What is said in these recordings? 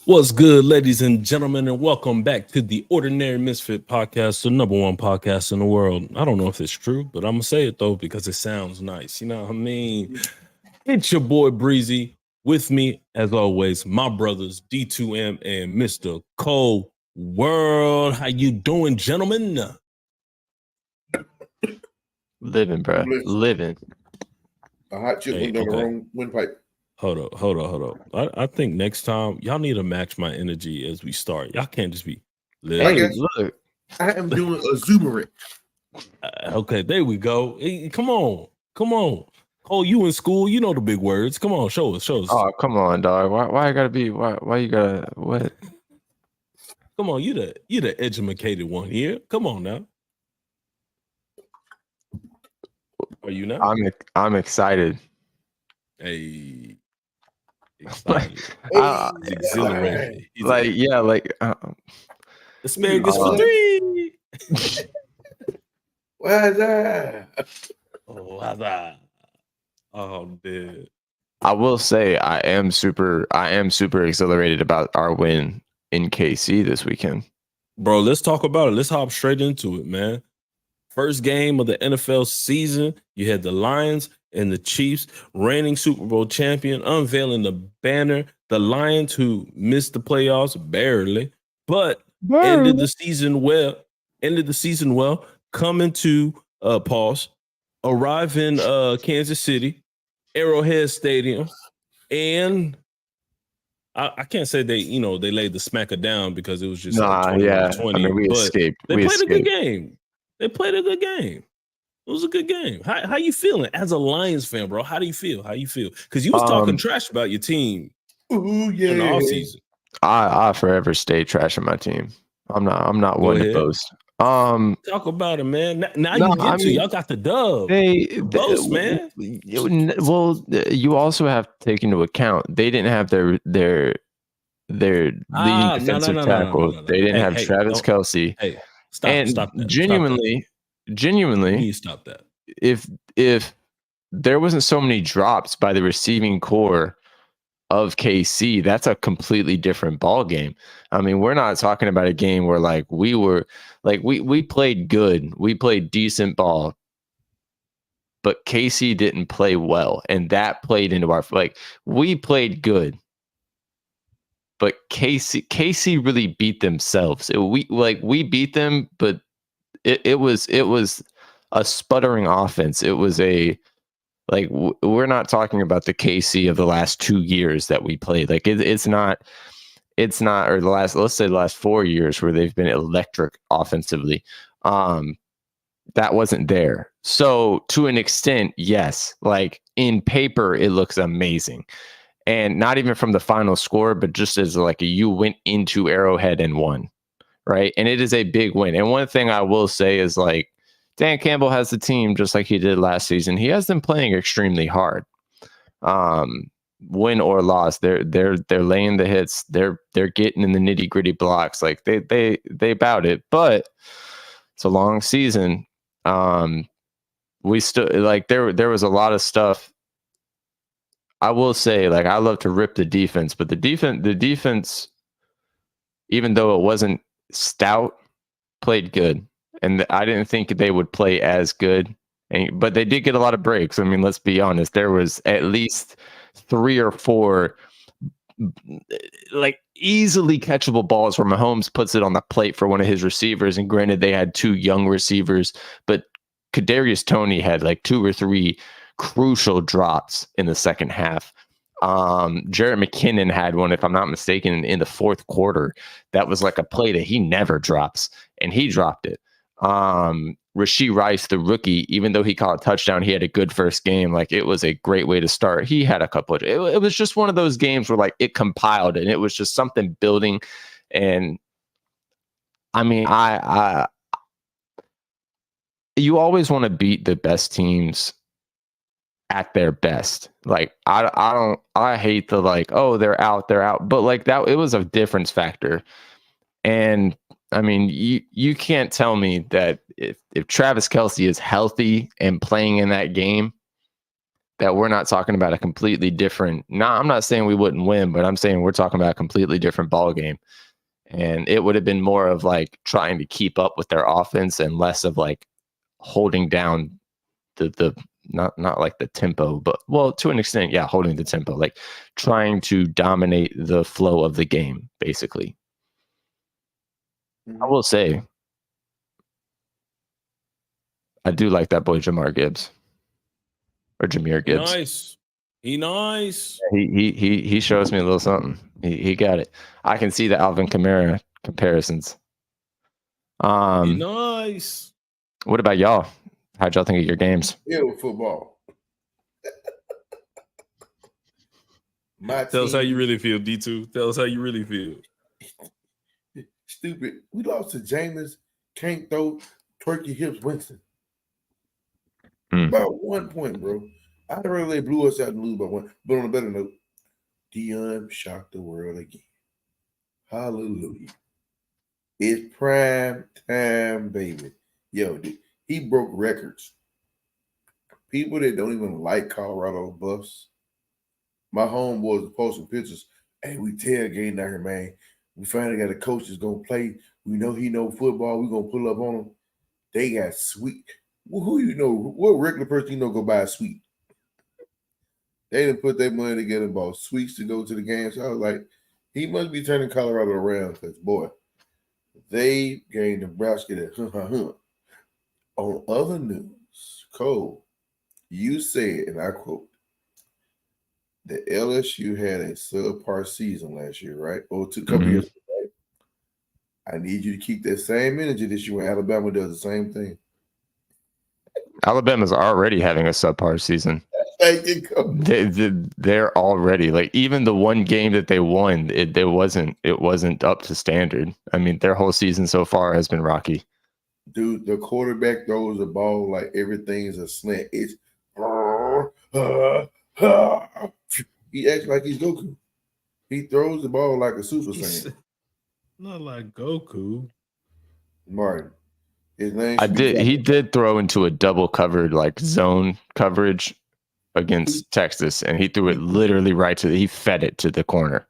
What's good, ladies and gentlemen, and welcome back to the Ordinary Misfit Podcast, the number one podcast in the world. I don't know if it's true, but I'm gonna say it though because it sounds nice. You know what I mean? It's your boy Breezy with me, as always, my brothers D2M and Mr. Cole World. How you doing, gentlemen? Living, bro. Living. A hot chip Hey, went down the okay. wrong windpipe. Hold up. I think next time y'all need to match my energy as we start. Y'all can't just be Hey, living. guys. Look. I am doing a Zoomerich. Okay, there we go. Hey, come on. Oh, you in school? You know the big words. Come on, show us. Oh, come on, dog. Why I gotta be? Why you gotta what? Come on, you the educated one here. Come on now. Are you now? I'm excited. Hey, excited. Uh, Exhilarated. He's like yeah, like asparagus for three. What's that? Oh, how's that? Oh, dude. I will say I am super exhilarated about our win in KC this weekend. Bro, let's talk about it. Let's hop straight into it, man. First game of the NFL season, you had the Lions and the Chiefs, reigning Super Bowl champion, unveiling the banner. The Lions, who missed the playoffs barely, but ended the season well. Coming to pause, arrive in Kansas City, Arrowhead Stadium, and I can't say they laid the smacker down because it was just 21-20. I mean, we but escaped. They We played a good escaped. game. It was a good game. How you feeling as a Lions fan, bro? How do you feel? Because you was talking trash about your team Ooh, yeah. in the offseason. I forever stay trashing my team. I'm not one to boast. Talk about it, man. Now No, you get I mean, y'all got the dub. They Boast, man. Well, you also have to take into account they didn't have their leading defensive tackle. They didn't have Travis Kelce. Hey, stop that. Genuinely, You stop that. If there wasn't so many drops by the receiving core of KC, that's a completely different ball game. I mean, we're not talking about a game where we played good, we played decent ball, but KC didn't play well, and that played into our we played good, but KC really beat themselves. We beat them, but it was a sputtering offense. It was we're not talking about the KC of the last 2 years that we played. It's not, or let's say the last 4 years where they've been electric offensively. That wasn't there. So to an extent, yes, in paper, it looks amazing. And not even from the final score, but just as you went into Arrowhead and won, right? And it is a big win. And one thing I will say is Dan Campbell has the team just like he did last season. He has them playing extremely hard. Win or loss, they're laying the hits. They're getting in the nitty gritty blocks. They bout it, but it's a long season. We still there was a lot of stuff. I will say I love to rip the defense, but the defense, even though it wasn't stout, played good. And I didn't think they would play as good, but they did get a lot of breaks. I mean, let's be honest. There was at least 3 or 4 easily catchable balls where Mahomes puts it on the plate for one of his receivers. And granted, they had 2 young receivers, but Kadarius Toney had 2 or 3 crucial drops in the second half. Jarrett McKinnon had one, if I'm not mistaken, in the fourth quarter. That was a play that he never drops, and he dropped it. Rashee Rice, the rookie, even though he caught a touchdown, he had a good first game. It was a great way to start. He had a couple of, it was just one of those games where it compiled and it was just something building. And I mean, you always want to beat the best teams at their best. I hate the oh, they're out, but that it was a difference factor. And I mean, you can't tell me that if Travis Kelce is healthy and playing in that game, that we're not talking about a completely different. I'm not saying we wouldn't win, but I'm saying we're talking about a completely different ball game. And it would have been more of like trying to keep up with their offense and less of like holding down the not like the tempo, but well, to an extent, yeah, holding the tempo, like trying to dominate the flow of the game, basically. I will say, I do like that boy Jamar Gibbs or Jameer Gibbs. He nice. He shows me a little something. He got it. I can see the Alvin Kamara comparisons. He nice. What about y'all? How'd y'all think of your games? Football. Tell us how you really feel, D2. Tell us how you really feel. Stupid. We lost to Jameis. Can't throw turkey hips Winston. About 1 point, bro. I'd rather they blew us out and lose by one. But on a better note, Dion shocked the world again. Hallelujah. It's prime time, baby. Yo, dude, he broke records. People that don't even like Colorado Buffs. My homeboys are posting pictures. Hey, we tailgating out here, man. We finally got a coach that's gonna play. We know he know football. We gonna pull up on him. They got sweet. Well, who you know? What regular person you know go buy a suite? They didn't put their money together and bought suites to go to the game. So I was like, he must be turning Colorado around because boy, they gained Nebraska that. On other news, Cole, you said, and I quote, that LSU had a subpar season last year, right? Or a couple years ago, right? I need you to keep that same energy this year when Alabama does the same thing. Alabama's already having a subpar season. They're already like, even the one game that they won, it wasn't up to standard. I mean, their whole season so far has been rocky. Dude, the quarterback throws the ball like everything's a slant. It's he acts like he's Goku. He throws the ball like a Super Saiyan. Not like Goku. Martin. His name. He did throw into a double covered like zone coverage against Texas, and he threw it literally he fed it to the corner.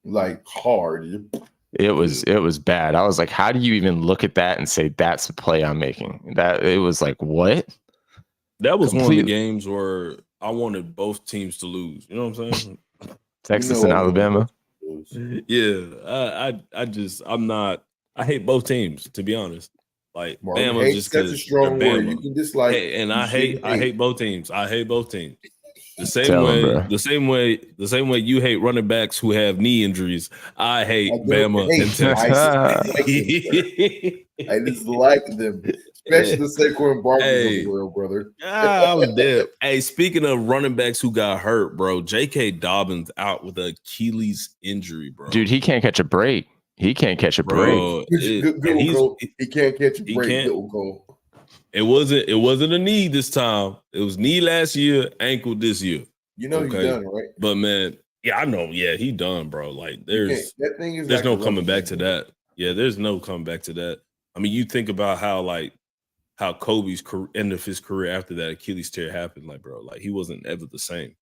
Like hard. It was bad. I was like, how do you even look at that and say that's a play I'm making? That it was like, what? That was one of the games where I wanted both teams to lose. You know what I'm saying? Texas and Alabama. Yeah. I hate both teams, to be honest. Like Bama just because a strong word. You can dislike, and I hate both teams. I hate both teams. The same way you hate running backs who have knee injuries. I hate Bama and Texas. I dislike them, especially the Saquon Barkley of the world, brother. I'm dead. Hey, speaking of running backs who got hurt, bro, J.K. Dobbins out with an Achilles injury, bro. Dude, he can't catch a break. He can't catch a break. He can't catch a break. It wasn't a knee this time. It was knee last year, ankle this year. You know he's done, right? But man, yeah, I know. Yeah, he done, bro. Like there's no coming back to that. Yeah, there's no coming back to that. I mean, you think about how Kobe's end of his career after that Achilles tear happened, like, bro, like he wasn't ever the same.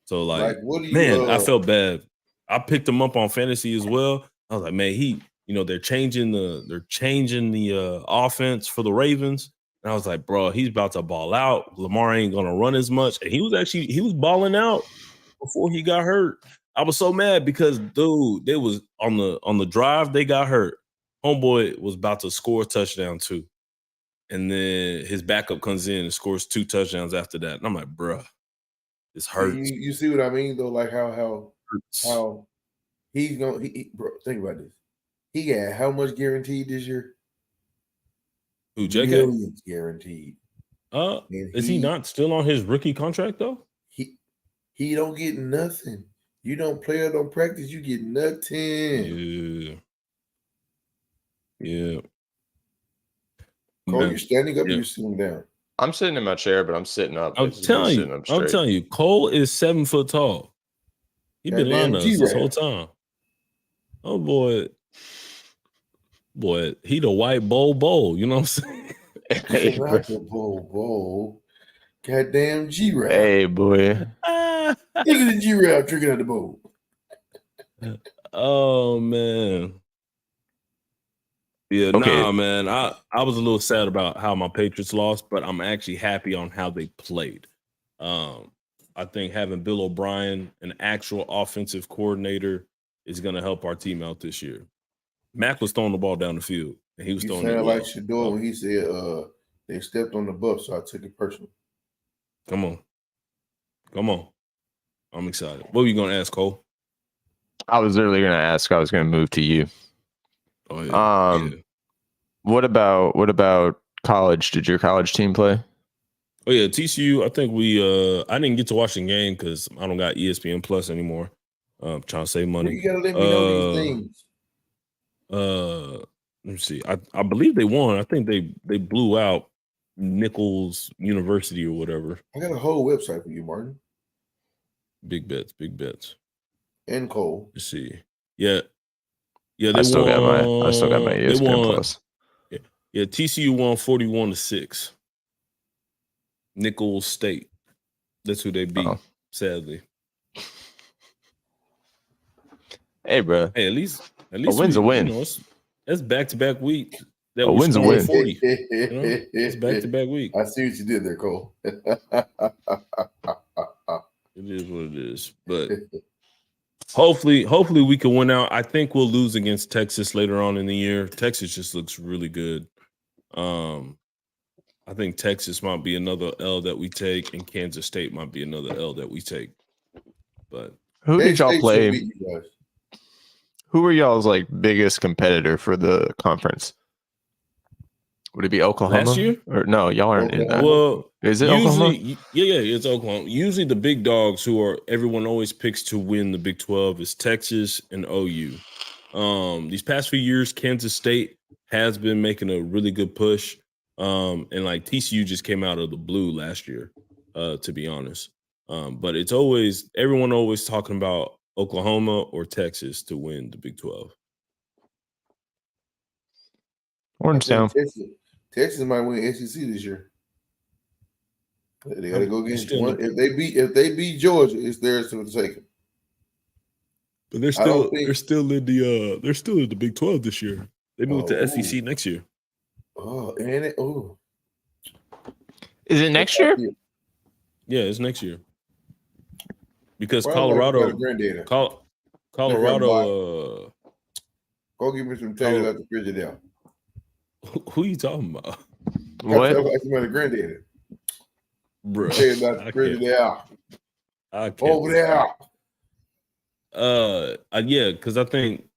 So like I felt bad. I picked him up on fantasy as well. I was like, man, they're changing the offense for the Ravens. And I was like, bro, he's about to ball out. Lamar ain't gonna run as much. And he was balling out before he got hurt. I was so mad because, dude, they was on the drive, they got hurt. Homeboy was about to score a touchdown too. And then his backup comes in and scores 2 touchdowns after that. And I'm like, bro, this hurts. You see what I mean, though? Like how he's going to bro, think about this. He got how much guaranteed this year? Who, JK? Millions guaranteed. Is he not still on his rookie contract though? He don't get nothing. You don't play or don't practice, you get nothing. Yeah. Cole, you're standing up or you're sitting down? I'm sitting in my chair, but I'm sitting up. I'm telling you, Cole is 7 foot tall. He been on us this whole time. Oh boy, he the white bowl. You know what I'm saying? Not the bowl. Goddamn G-Rap. Hey, boy. Look at the G-Rap drinking out the bowl. Oh man. Yeah, Okay. nah, man. I was a little sad about how my Patriots lost, but I'm actually happy on how they played. I think having Bill O'Brien, an actual offensive coordinator, is going to help our team out this year. Mac was throwing the ball down the field, and he was You throwing it sound well. like Shador when he said they stepped on the buff, so I took it personal. Come on. I'm excited. What were you going to ask, Cole? I was literally going to ask. I was going to move to you. Oh yeah. What about college? Did your college team play? Oh yeah, TCU. I think I didn't get to watch the game because I don't got ESPN Plus anymore. Trying to save money. You gotta let me know these things. Let me see. I believe they won. I think they blew out Nichols University or whatever. I got a whole website for you, Martin. Big bets. And Cole. Let's see. Yeah. They I still got my They ESPN won. Plus. Yeah, TCU won 41-6. Nichols State. That's who they beat. Oh. Sadly. Hey, bro. Hey, at least a win's a win. That's back-to-back week. A win's a win. 40. It's back-to-back week. I see what you did there, Cole. It is what it is. But hopefully we can win out. I think we'll lose against Texas later on in the year. Texas just looks really good. I think Texas might be another L that we take, and Kansas State might be another L that we take. But who did y'all play? Who were y'all's biggest competitor for the conference? Would it be Oklahoma? Last year? Or no, y'all aren't in that. Well, is it usually, Oklahoma? Yeah, it's Oklahoma. Usually the big dogs who everyone always picks to win the Big 12 is Texas and OU. These past few years, Kansas State has been making a really good push. And TCU just came out of the blue last year, to be honest. But it's everyone always talking about Oklahoma or Texas to win the Big 12. Orange Town. Texas might win SEC this year. They got to go against one. If they beat Georgia, it's theirs to take. But they're still in the Big 12 this year. They moved to SEC next year. Is it next year? Yeah, it's next year. Because Colorado. Go give me some taters out the fridge now. Who are you talking about? What? That's my granddaddy. Bro, Taters out the fridge there. I can't. Over there. Yeah, because I think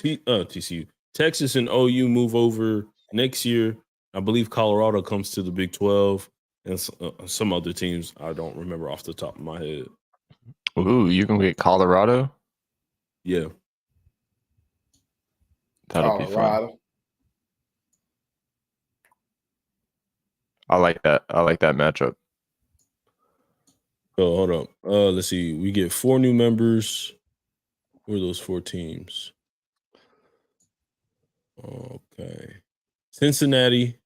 TCU, Texas, and OU move over next year. I believe Colorado comes to the Big 12, and some other teams I don't remember off the top of my head. Ooh, you can get Colorado? Yeah. That'll be fun. I like that. I like that matchup. Oh, hold up. Let's see. We get 4 new members. Who are those 4 teams? Okay. Cincinnati.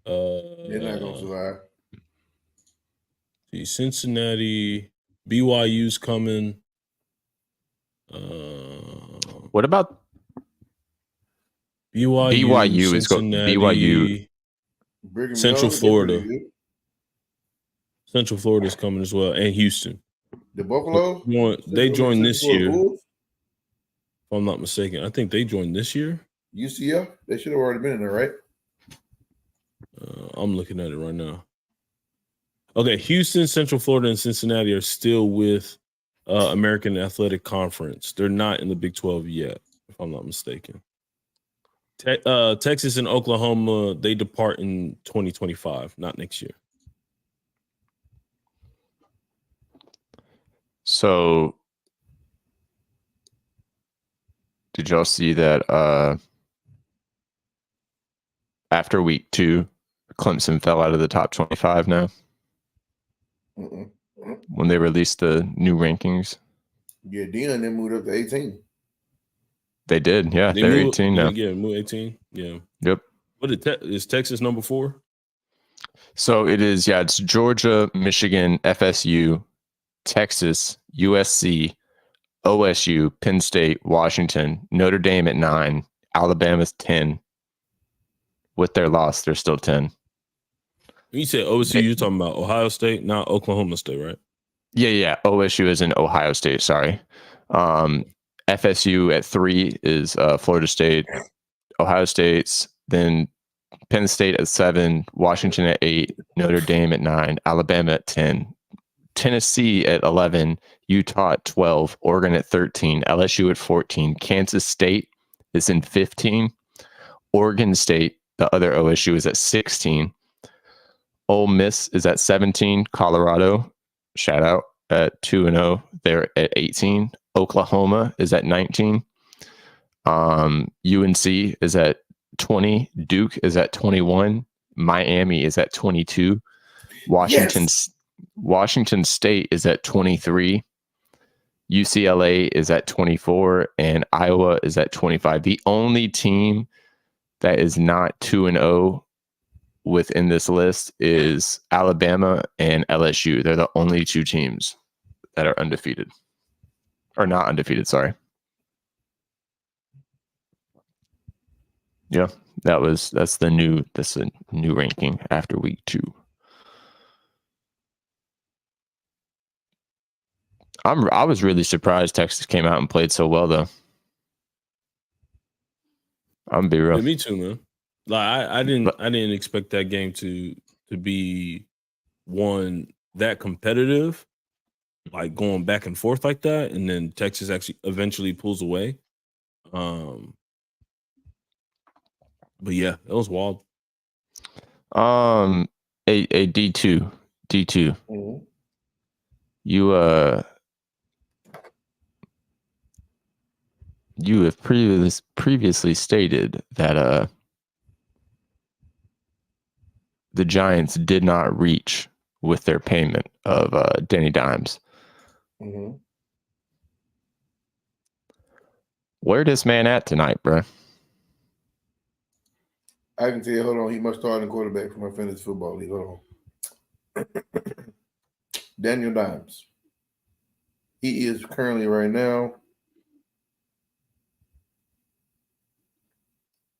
They're not gonna survive. See, Cincinnati, BYU's coming. What about BYU is going BYU. Central Florida. Central Florida is coming as well, and Houston. The Buffalo? They joined this year. If I'm not mistaken. I think they joined this year. UCF? They should have already been in there, right? I'm looking at it right now. Okay, Houston, Central Florida, and Cincinnati are still with American Athletic Conference. They're not in the Big 12 yet, if I'm not mistaken. Texas and Oklahoma, they depart in 2025, not next year. So, did y'all see that after week 2, Clemson fell out of the top 25 now? When they released the new rankings? Yeah, Dion, they moved up to 18. They did, yeah. They're 18 now. Yeah, move 18. Yeah. Yep. What is Texas number 4? So it is, yeah, it's Georgia, Michigan, FSU, Texas, USC, OSU, Penn State, Washington, Notre Dame at 9, Alabama's 10. With their loss, they're still 10. You said OSU, you're talking about Ohio State, not Oklahoma State, right? Yeah. OSU is in Ohio State, sorry. FSU at 3 is Florida State, Ohio State's, then Penn State at 7, Washington at 8, Notre Dame at 9, Alabama at 10, Tennessee at 11, Utah at 12, Oregon at 13, LSU at 14, Kansas State is in 15, Oregon State, the other OSU, is at 16, Ole Miss is at 17, Colorado, shout out, at 2-0, they're at 18, Oklahoma is at 19, UNC is at 20, Duke is at 21, Miami is at 22, Washington State is at 23, UCLA is at 24, and Iowa is at 25. The only team that is not 2-0 within this list is Alabama and LSU. They're the only two teams that are undefeated. Or not undefeated, sorry. Yeah, that's the new ranking after week 2. I was really surprised Texas came out and played so well though. I'm gonna be real. Yeah, me too, man. Like I didn't expect that game to be one that competitive, like going back and forth like that, and then Texas actually eventually pulls away. But yeah, it was wild. A D2. Mm-hmm. You have previously stated that the Giants did not reach with their payment of Danny Dimes. Mm-hmm. Where this man at tonight, bro? I can tell you, hold on, he must start in quarterback for my fantasy football league. Hold on. Daniel Dimes. He is currently right now.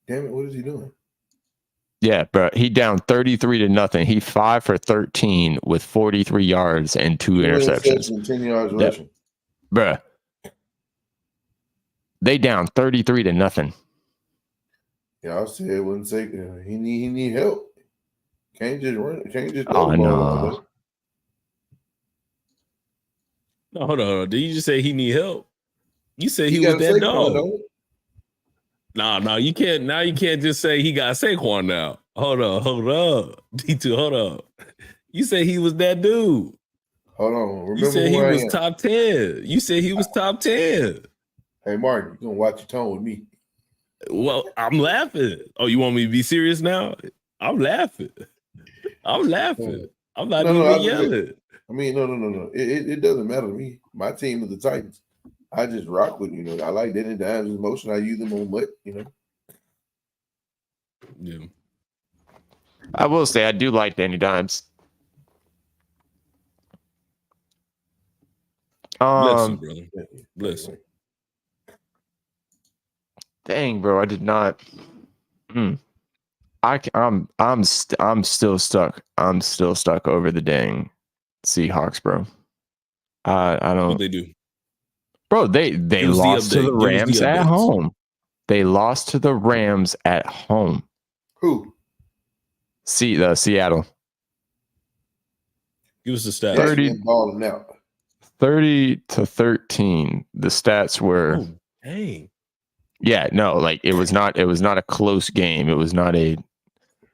Damn it, what is he doing? Yeah, bro. He down 33-0. He 5 for 13 with 43 yards and 2 interceptions. And 10 yards rushing. Bro. They down 33-0. Yeah, I said it wouldn't say he need help. Can't just run. Can't just. Oh no. No, hold on. Did you just say he need help? You said he was that dog. No, you can't. Now you can't just say he got Saquon now. Hold up. D2, hold up. You said he was that dude. Hold on. Remember you said he was top 10. You said he was top 10. Hey, Martin, you're going to watch your tone with me. Well, I'm laughing. Oh, you want me to be serious now? I'm laughing. I'm not even yelling. I mean, no. It doesn't matter to me. My team is the Titans. I just rock with, I like Danny Dimes' motion. I use them on what, Yeah. I will say I do like Danny Dimes. Bless you, brother. Bless you. Dang, bro, I did not. I'm still stuck. I'm still stuck over the dang Seahawks, bro. I don't. What they do? Bro, they lost to the Rams at home. They lost to the Rams at home. Who? Seattle. Give us the stats. 30-13. The stats were. Oh, dang. Yeah, no, like it was not a close game. It was not a.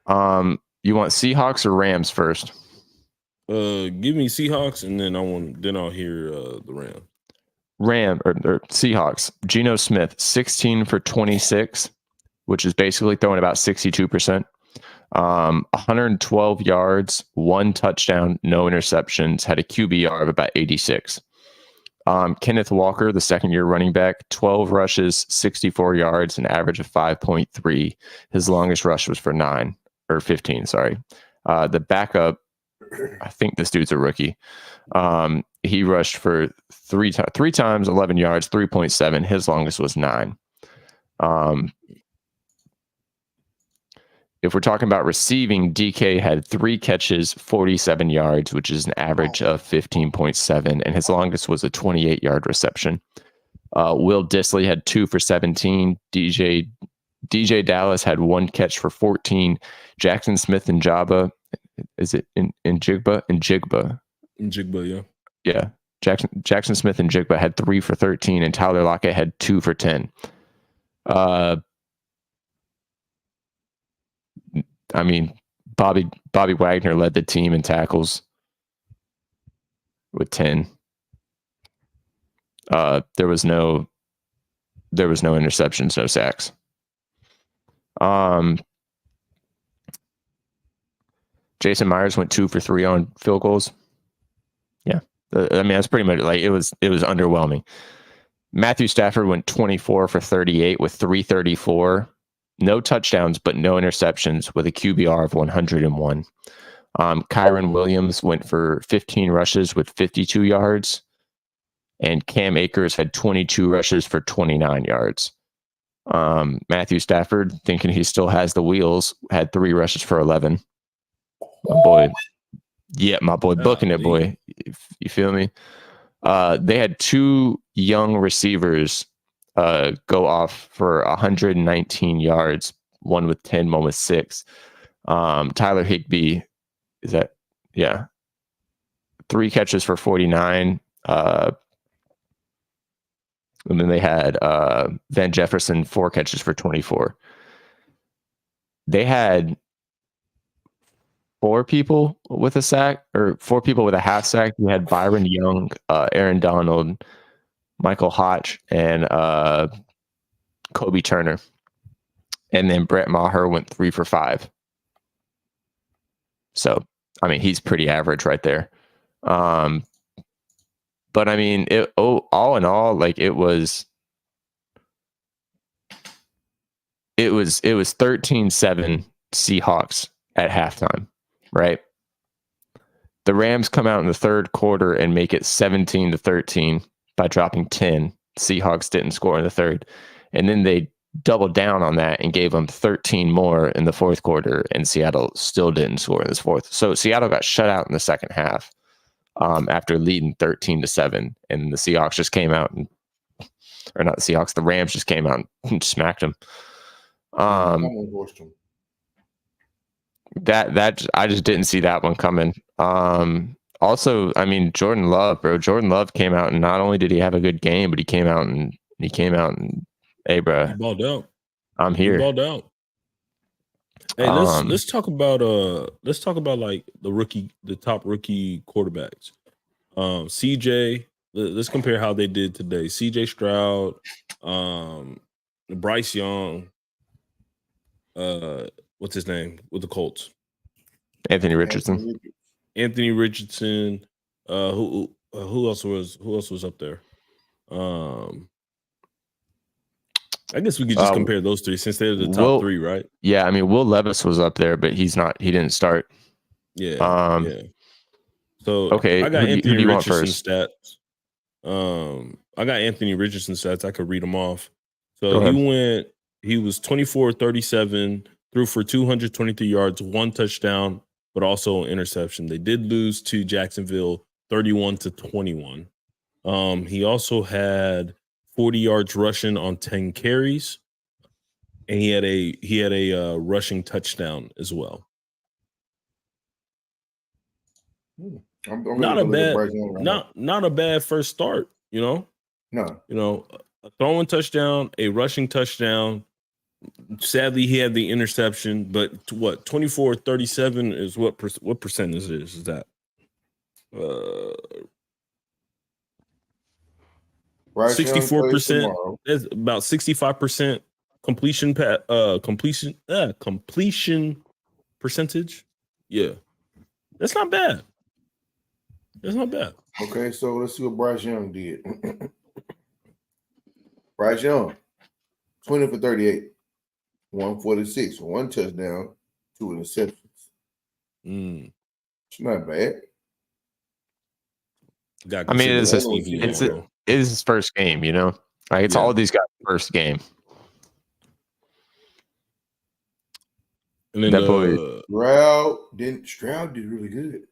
You want Seahawks or Rams first? Give me Seahawks, and then I'll hear the Rams. Or Seahawks. Geno Smith, 16 for 26, which is basically throwing about 62%. 112 yards, 1 touchdown, no interceptions, had a QBR of about 86. Kenneth Walker, the second-year running back, 12 rushes, 64 yards, an average of 5.3. His longest rush was for 15, sorry. The backup, I think this dude's a rookie. He rushed for three times, 11 yards, 3.7. His longest was 9. If we're talking about receiving, DK had 3 catches, 47 yards, which is an average of 15.7, and his longest was a 28-yard reception. Will Disley had 2 for 17. DJ Dallas had 1 catch for 14. Jackson Smith and Jabba, is it in Jigba? In Jigba, yeah. Yeah. Jackson Smith and Jigba had 3 for 13, and Tyler Lockett had 2 for 10. I mean, Bobby Wagner led the team in tackles with 10. There was no interceptions, no sacks. Jason Myers went 2 for 3 on field goals. Yeah. I mean, that's pretty much like it was underwhelming. Matthew Stafford went 24 for 38 with 334. No touchdowns, but no interceptions with a QBR of 101. Kyron Williams went for 15 rushes with 52 yards. And Cam Akers had 22 rushes for 29 yards. Matthew Stafford, thinking he still has the wheels, had 3 rushes for 11. My boy. Yeah, my boy, booking it, boy. You feel me? They had 2 young receivers go off for 119 yards, one with 10, one with 6. Tyler Higbee, is that? Yeah. 3 catches for 49. And then they had Van Jefferson, 4 catches for 24. They had 4 people with a sack, or 4 people with a half sack. You had Byron Young, Aaron Donald, Michael Hotch, and Kobe Turner. And then Brett Maher went 3 for 5. So, I mean, he's pretty average right there. But I mean, all in all, like it was 13-7 Seahawks at halftime, right? The Rams come out in the third quarter and make it 17-13 by dropping 10. Seahawks didn't score in the third. And then they doubled down on that and gave them 13 more in the fourth quarter, and Seattle still didn't score in this fourth. So Seattle got shut out in the second half after leading 13-7, and the Seahawks just came out and, or not the Seahawks, the Rams just came out and smacked them. That I just didn't see that one coming. Also, I mean, Jordan Love came out, and not only did he have a good game, but he came out and hey, bro, he balled out. I'm here. He balled out. Hey, let's talk about like the top rookie quarterbacks. CJ, let's compare how they did today. CJ Stroud, Bryce Young, what's his name with the Colts? Anthony Richardson. Who else was up there? I guess we could just compare those 3 since they're the top 3, right? Yeah, I mean, Will Levis was up there, but he didn't start. Yeah. So okay, I got Anthony Richardson stats. I got Anthony Richardson stats. I could read them off. So he was 24-37, threw for 223 yards, 1 touchdown, but also an interception. They did lose to Jacksonville 31-21. He also had 40 yards rushing on 10 carries, and he had a rushing touchdown as well. Not a bad first start, you know. No, a throwing touchdown, a rushing touchdown. Sadly, he had the interception, but 24-37 is what percentage is that? 64%. That's about 65% completion percentage. Yeah, that's not bad. Okay, so let's see what Bryce Young did. Bryce Young, 20 for 38, 146, 1 touchdown, 2 interceptions. It's not bad. I mean, it is bro. it is his first game, you know? Like it's all of these guys' first game. And then that boy Stroud did really good.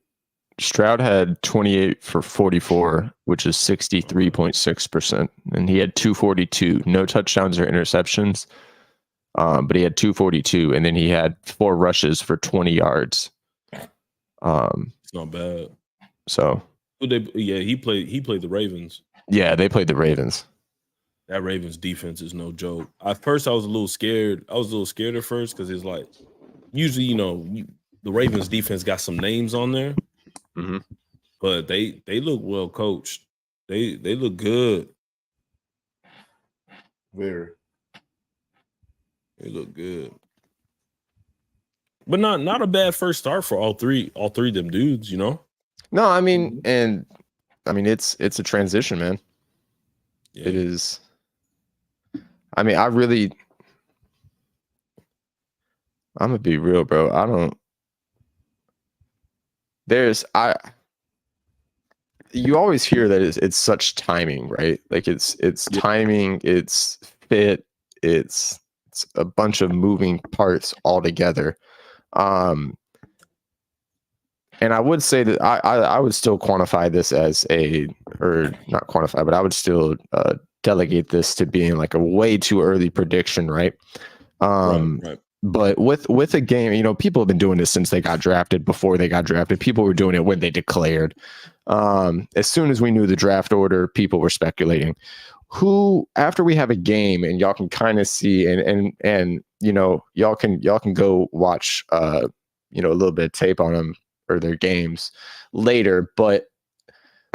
Stroud had 28 for 44, which is 63.6%. And he had 242, no touchdowns or interceptions. But he had 242, and then he had 4 rushes for 20 yards. It's not bad. So he played the Ravens. Yeah, they played the Ravens. That Ravens defense is no joke. At first, I was a little scared. I was a little scared at first because it's like usually, you know, the Ravens defense got some names on there, but they look well coached. They look good. Very. They look good. But not a bad first start for all three of them dudes, you know? No, I mean, it's a transition, man. Yeah. It is. I mean, I'm gonna be real, bro. You always hear that it's such timing, right? Like it's timing, it's fit, it's a bunch of moving parts all together. And I would say that I would still quantify this or not quantify, but I would still delegate this to being like a way too early prediction, right? Right. But with a game, you know, people have been doing this since they got drafted. Before they got drafted, people were doing it when they declared. As soon as we knew the draft order, people were speculating. Who, after we have a game and y'all can kind of see and you know, y'all can go watch you know, a little bit of tape on them or their games later, but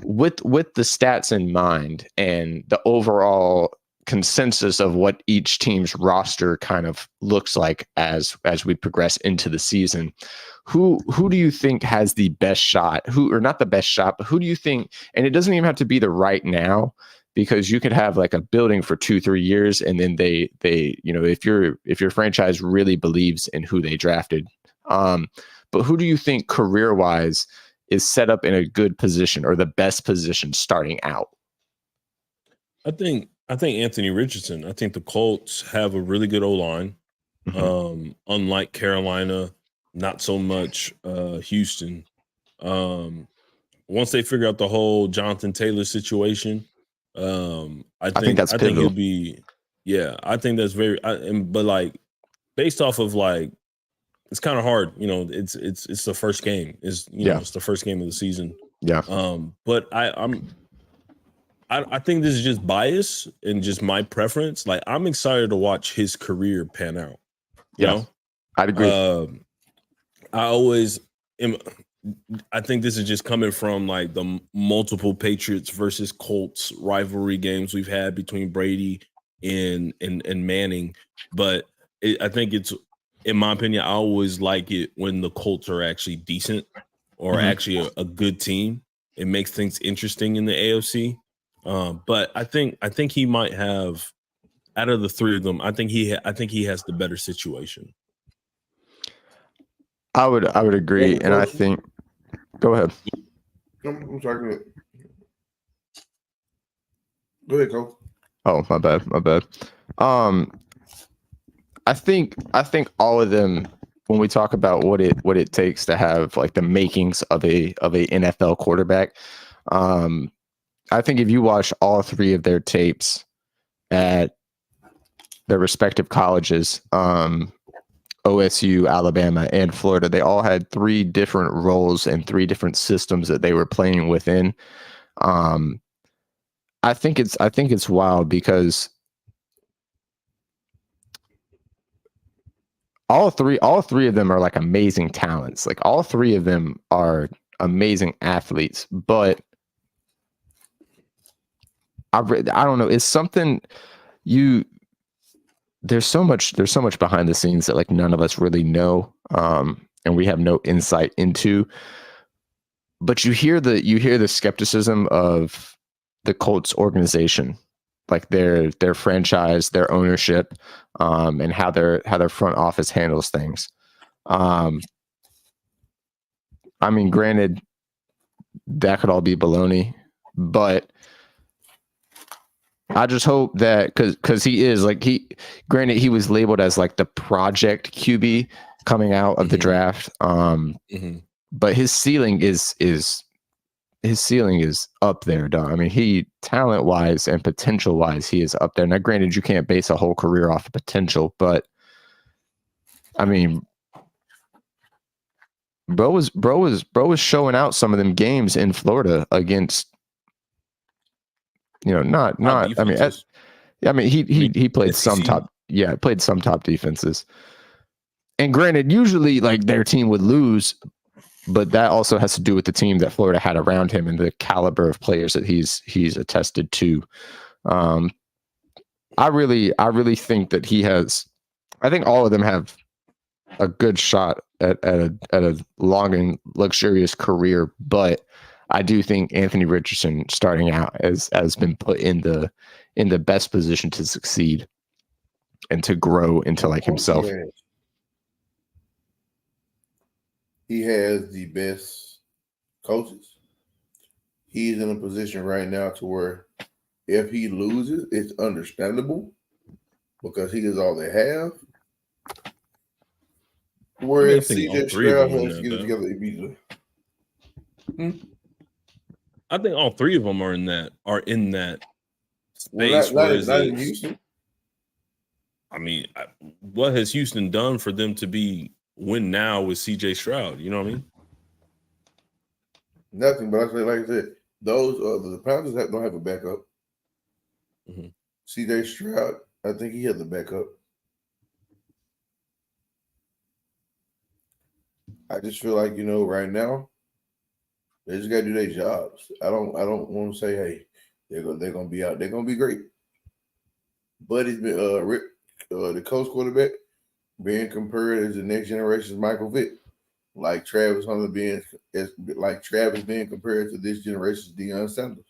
with the stats in mind and the overall consensus of what each team's roster kind of looks like as we progress into the season, who do you think has the best shot? Or not the best shot, but who do you think? And it doesn't even have to be the right now, because you could have like a building for 2-3 years, and then they you know, if your franchise really believes in who they drafted, but who do you think career wise is set up in a good position or the best position starting out? I think Anthony Richardson. I think the Colts have a really good O-line. Unlike Carolina, not so much Houston. Once they figure out the whole Jonathan Taylor situation, I think that's pivotal. it'll be, I think that's but like based off of like, it's kind of hard, you know, it's the first game it's the first game of the season. Yeah. But I think this is just bias and just my preference. Like, I'm excited to watch his career pan out. You know? I'd agree. I think this is just coming from like the multiple Patriots versus Colts rivalry games we've had between Brady and Manning. But I think it's, in my opinion, I always like it when the Colts are actually decent or actually a good team. It makes things interesting in the AFC. But I think he might have, out of the three of them, I think he has the better situation. I would agree, and I think. Go ahead. I'm talking. Go ahead, Cole. Oh, my bad. I think all of them, when we talk about what it takes to have like the makings of a NFL quarterback, I think if you watch all three of their tapes at their respective colleges, OSU, Alabama, and Florida, they all had 3 different roles and 3 different systems that they were playing within. I think it's wild because all three of them are like amazing talents. Like all 3 of them are amazing athletes, but I don't know. It's something there's so much behind the scenes that like none of us really know, and we have no insight into. But you hear the skepticism of the Colts organization, like their franchise, their ownership, and how their front office handles things. I mean, granted, that could all be baloney, but I just hope that because he is like granted he was labeled as like the project QB coming out of the draft. But his ceiling is up there, dog. I mean, he talent wise and potential wise, he is up there. Now, granted, you can't base a whole career off of potential, but I mean, bro was showing out some of them games in Florida against, not. I mean, he played some top defenses. And granted, usually like their team would lose, but that also has to do with the team that Florida had around him and the caliber of players that he's attested to. I really think that he has. I think all of them have a good shot at a long and luxurious career, but I do think Anthony Richardson starting out has been put in the best position to succeed and to grow into like himself. He has the best coaches. He's in a position right now to where if he loses, it's understandable because he is all they have. Whereas CJ Stroud has to get it together immediately. I think all three of them are in that space. Not in Houston. I mean, what has Houston done for them to win now with CJ Stroud? You know what I mean? Nothing, but like I said, those the Panthers don't have a backup. CJ Stroud, I think he has a backup. I just feel like right now they just gotta do their jobs. I don't want to say, hey, they're gonna be out. They're gonna be great. But he's been Rick, the coach quarterback, being compared as the next generation's Michael Vick, like Travis Hunter being compared to this generation's Deion Sanders.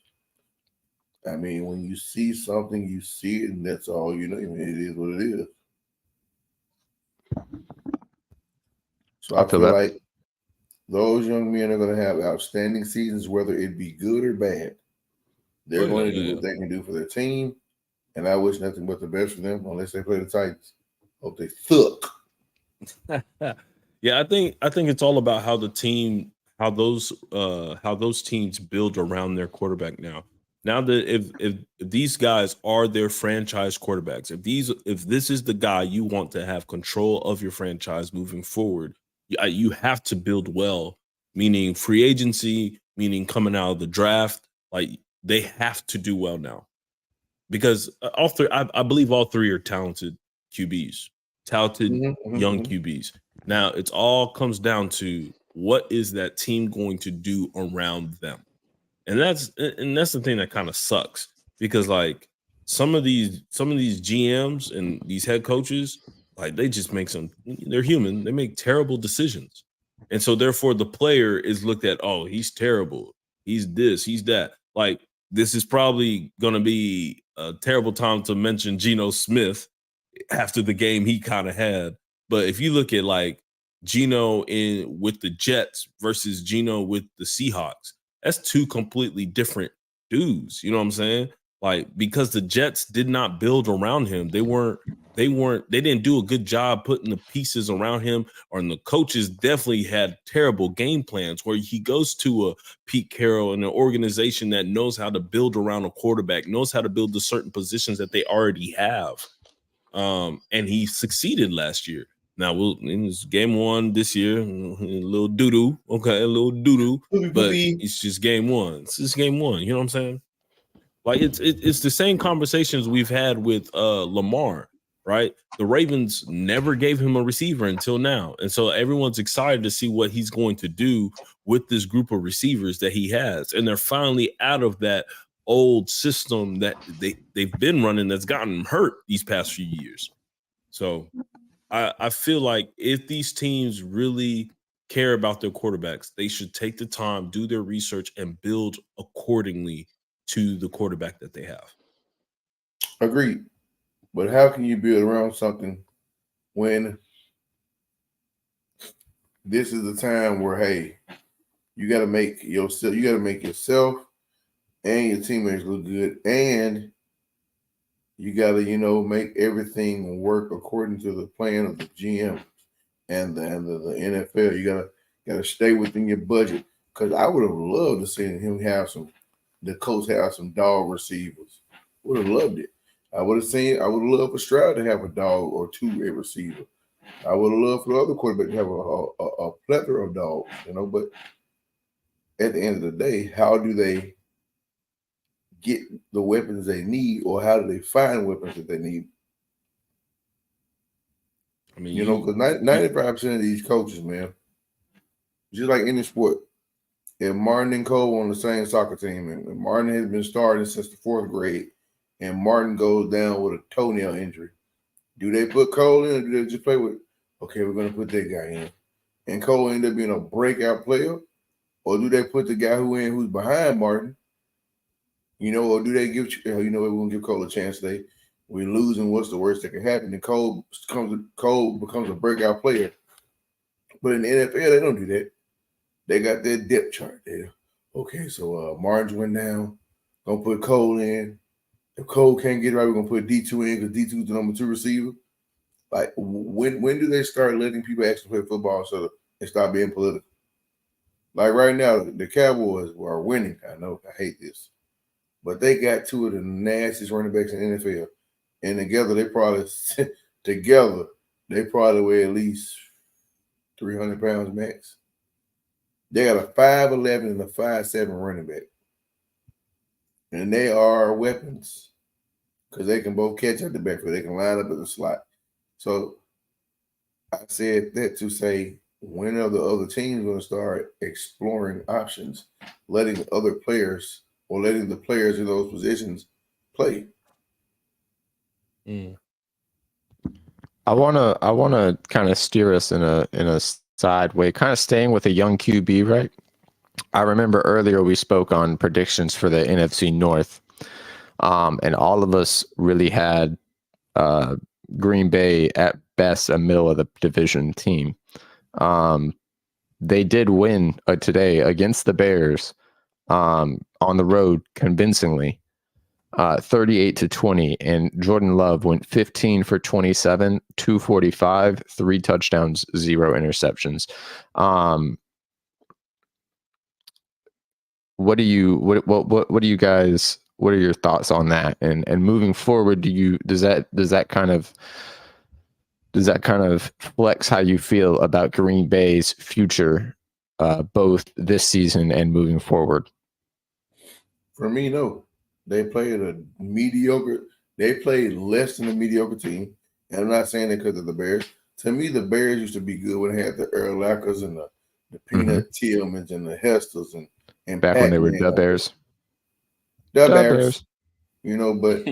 I mean, when you see something, you see it, and that's all you know. I mean, it is what it is. So I feel like those young men are going to have outstanding seasons, whether it be good or bad. They're going to do what they can do for their team, and I wish nothing but the best for them, unless they play the Titans. Hope they suck. Yeah, I think it's all about how those teams build around their quarterback now. Now that if these guys are their franchise quarterbacks, if this is the guy you want to have control of your franchise moving forward, you have to build well, meaning free agency, meaning coming out of the draft. Like they have to do well now, because all three, I believe all three are talented QBs, young QBs. Now it's all comes down to what is that team going to do around them. And that's the thing that kind of sucks, because like some of these GMs and these head coaches, like they just they're human. They make terrible decisions. And so therefore the player is looked at, oh, he's terrible. He's this, he's that. Like this is probably going to be a terrible time to mention Geno Smith after the game he kind of had. But if you look at like Geno with the Jets versus Geno with the Seahawks, that's two completely different dudes. You know what I'm saying? Like, because the Jets did not build around him. They didn't do a good job putting the pieces around him, and the coaches definitely had terrible game plans where he goes to a Pete Carroll and an organization that knows how to build around a quarterback, knows how to build the certain positions that they already have. And he succeeded last year. Now in this game one this year, a little doo-doo, okay, a little doo-doo, but it's just game one. It's just game one. You know what I'm saying? Like it's the same conversations we've had with Lamar, right? The Ravens never gave him a receiver until now, and so everyone's excited to see what he's going to do with this group of receivers that he has, and they're finally out of that old system that they've been running that's gotten hurt these past few years. So I feel like if these teams really care about their quarterbacks, they should take the time, do their research, and build accordingly to the quarterback that they have. Agreed. But how can you build around something when this is the time where, hey, You got to make yourself. You got to make yourself and your teammates look good, and you got to make everything work according to the plan of the GM and the NFL. You gotta stay within your budget. Because I would have loved to see him have the Colts have some dog receivers. Would have loved it. I would have loved for Stroud to have a dog or two a receiver. I would have loved for the other quarterback to have a plethora of dogs, but at the end of the day, how do they get the weapons they need, or how do they find weapons that they need? I mean, Because 95% of these coaches, man, just like any sport, if Martin and Cole on the same soccer team, and Martin has been starting since the 4th grade, and Martin goes down with a toenail injury, do they put Cole in, or do they just play with, okay, we're going to put that guy in, and Cole end up being a breakout player, or do they put the guy who's behind Martin, or do they give, we're going to give Cole a chance today. We're losing. What's the worst that can happen? And Cole becomes a breakout player. But in the NFL, they don't do that. They got their depth chart there. Okay, so Martin went down. Gonna put Cole in. If Cole can't get it right, we're gonna put D2 in because D2 is the number 2 receiver. Like, when do they start letting people actually play football so they start being political? Like right now, the Cowboys are winning. I know, I hate this. But they got 2 of the nastiest running backs in the NFL. And together they probably weigh at least 300 pounds max. They got a 5'11" and a 5'7" running back. And they are weapons because they can both catch at the backfield. They can line up in the slot. So I said that to say, when are the other teams going to start exploring options, letting the players in those positions play? I wanna kind of steer us in a side way, kind of staying with a young QB, right? I remember earlier we spoke on predictions for the NFC North, and all of us really had Green Bay at best a middle of the division team. They did win today against the Bears on the road convincingly. 38-20, and Jordan Love went 15 for 27, 245, 3 touchdowns, 0 interceptions. What are your thoughts on that? And moving forward, does that kind of flex how you feel about Green Bay's future, both this season and moving forward? For me, no. They played they played less than a mediocre team. And I'm not saying that because of the Bears. To me, the Bears used to be good when they had the Urlachers and the Peanut Tillmans and the Hesters and back Pac-Man, when they were the Bears. The Bears. But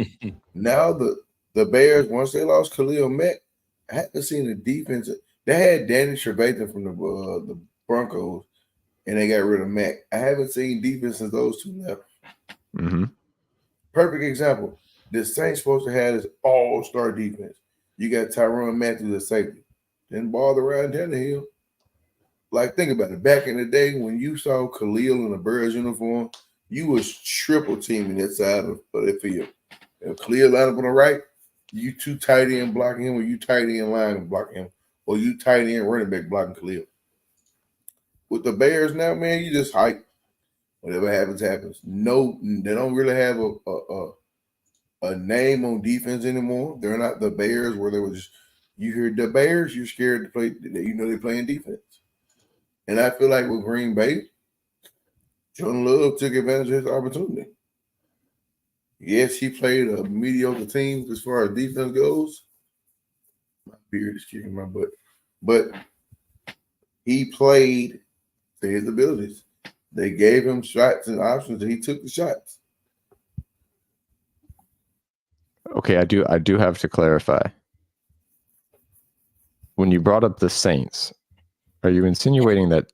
now the Bears, once they lost Khalil Mack, I haven't seen the defense. They had Danny Trevathan from the Broncos, and they got rid of Mack. I haven't seen defense since those two left. Perfect example. The Saints supposed to have this all-star defense. You got Tyrann Mathieu at safety. Didn't bother around Tannehill. Like, think about it. Back in the day when you saw Khalil in a Bears uniform, you was triple teaming that side of the field. If Khalil lined up on the right, you 2 tight end blocking him, or you tight end line blocking him, or you tight end running back blocking Khalil. With the Bears now, man, you just hype. Whatever happens, happens. No, they don't really have a name on defense anymore. They're not the Bears where they were just, you hear the Bears, you're scared to play. They're playing defense. And I feel like with Green Bay, Jordan Love took advantage of his opportunity. Yes, he played a mediocre team as far as defense goes. My beard is kicking my butt. But he played to his abilities. They gave him shots and options, and he took the shots. Okay, I do have to clarify. When you brought up the Saints, are you insinuating that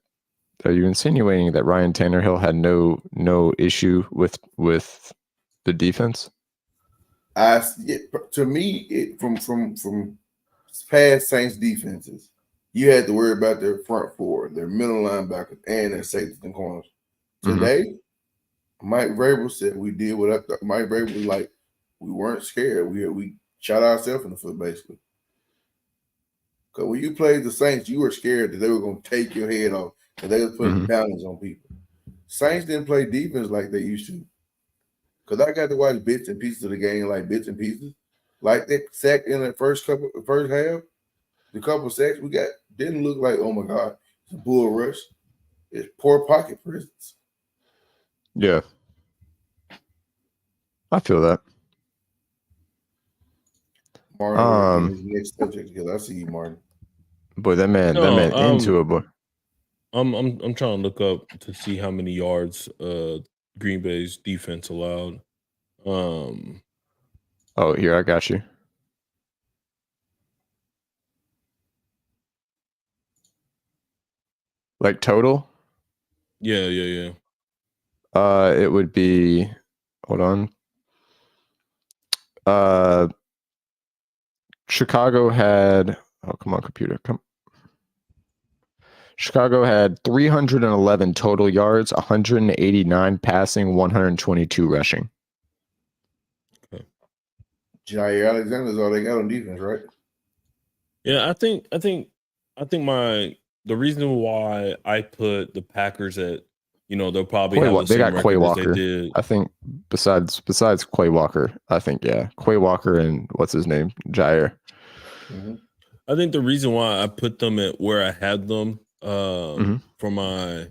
Ryan Tannehill had no issue with the defense? To me, from past Saints defenses, you had to worry about their front four, their middle linebackers, and their safeties and corners. Today, Mike Vrabel said we did what I thought. Mike Vrabel was like, we weren't scared. We shot ourselves in the foot, basically. Because when you played the Saints, you were scared that they were going to take your head off, that they were putting bounties on people. Saints didn't play defense like they used to. Because I got to watch bits and pieces of the game, like bits and pieces. Like that sack in the first half, the couple of sacks we got didn't look like, oh my God, it's a bull rush. It's poor pocket presence. Yeah. I feel that. Martin, his next subject because I see you, Martin. Boy, that man into it, boy. I'm trying to look up to see how many yards Green Bay's defense allowed. Oh, here, I got you. Like total? Yeah. It would be, hold on. Chicago had, oh, come on, computer, come. Chicago had 311 total yards, 189 passing, 122 rushing. Okay. Jair Alexander's all they got on defense, right? Yeah, I think the reason why I put the Packers at, they'll probably have the they same got Quay record as they Walker. did. I think besides Quay Walker, I think Quay Walker and what's his name, Jair. I think the reason why I put them at where I had them for my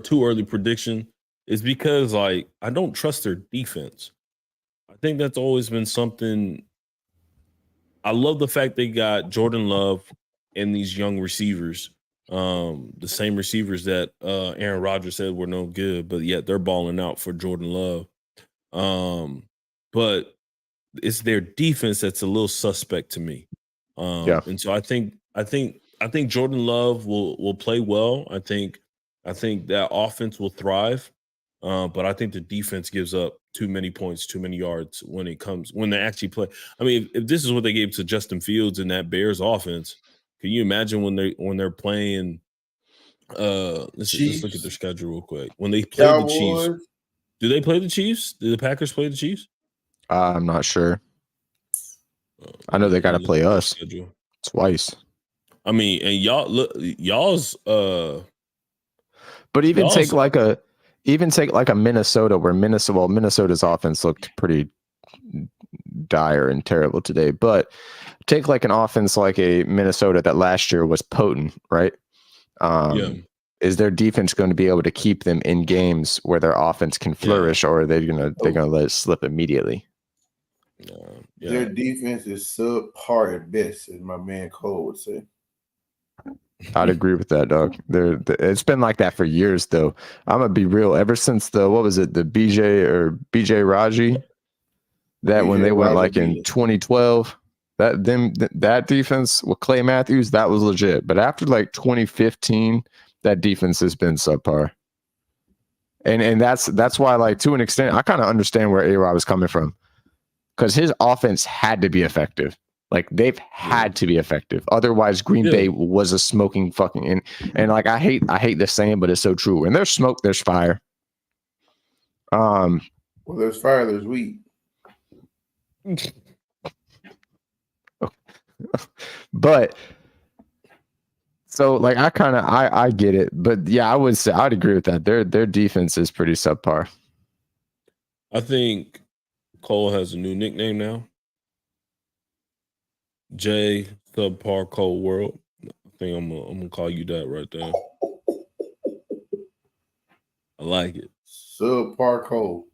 too early prediction is because I don't trust their defense. I think that's always been something. I love the fact they got Jordan Love and these young receivers, the same receivers that Aaron Rodgers said were no good, but yet they're balling out for Jordan Love. But it's their defense that's a little suspect to me. And so I think Jordan Love will play well. I think that offense will thrive. But I think the defense gives up too many points, too many yards when they actually play. I mean, if this is what they gave to Justin Fields in that Bears offense, can you imagine when they're playing? Let's look at their schedule real quick. When they play the Chiefs, do they play the Chiefs? Do the Packers play the Chiefs? I'm not sure. I know they got to play us twice. I mean, and y'all's. But even take like a Minnesota, where Minnesota's offense looked pretty dire and terrible today. But take like an offense like a Minnesota that last year was potent, right? Is their defense going to be able to keep them in games where their offense can flourish, or are they gonna let it slip immediately? Their defense is subpar at best, as my man Cole would say. I'd agree with that, dog. It's been like that for years, though. I'm gonna be real. Ever since the BJ Raji, that when they went like in 2012, that defense with Clay Matthews, that was legit. But after like 2015, that defense has been subpar. And that's why, like, to an extent, I kind of understand where A-Rod was coming from, because his offense had to be effective. Like, they've had to be effective. Otherwise, Green Bay was a smoking fucking and like I hate this saying, but it's so true. When there's smoke, there's fire. Well, there's fire, there's weed. But so like I get it, but yeah, I'd agree with that. Their defense is pretty subpar. I think Cole has a new nickname now. J subpar ColeWorld. I think I'm gonna call you that right there. I like it. Subpar Cole.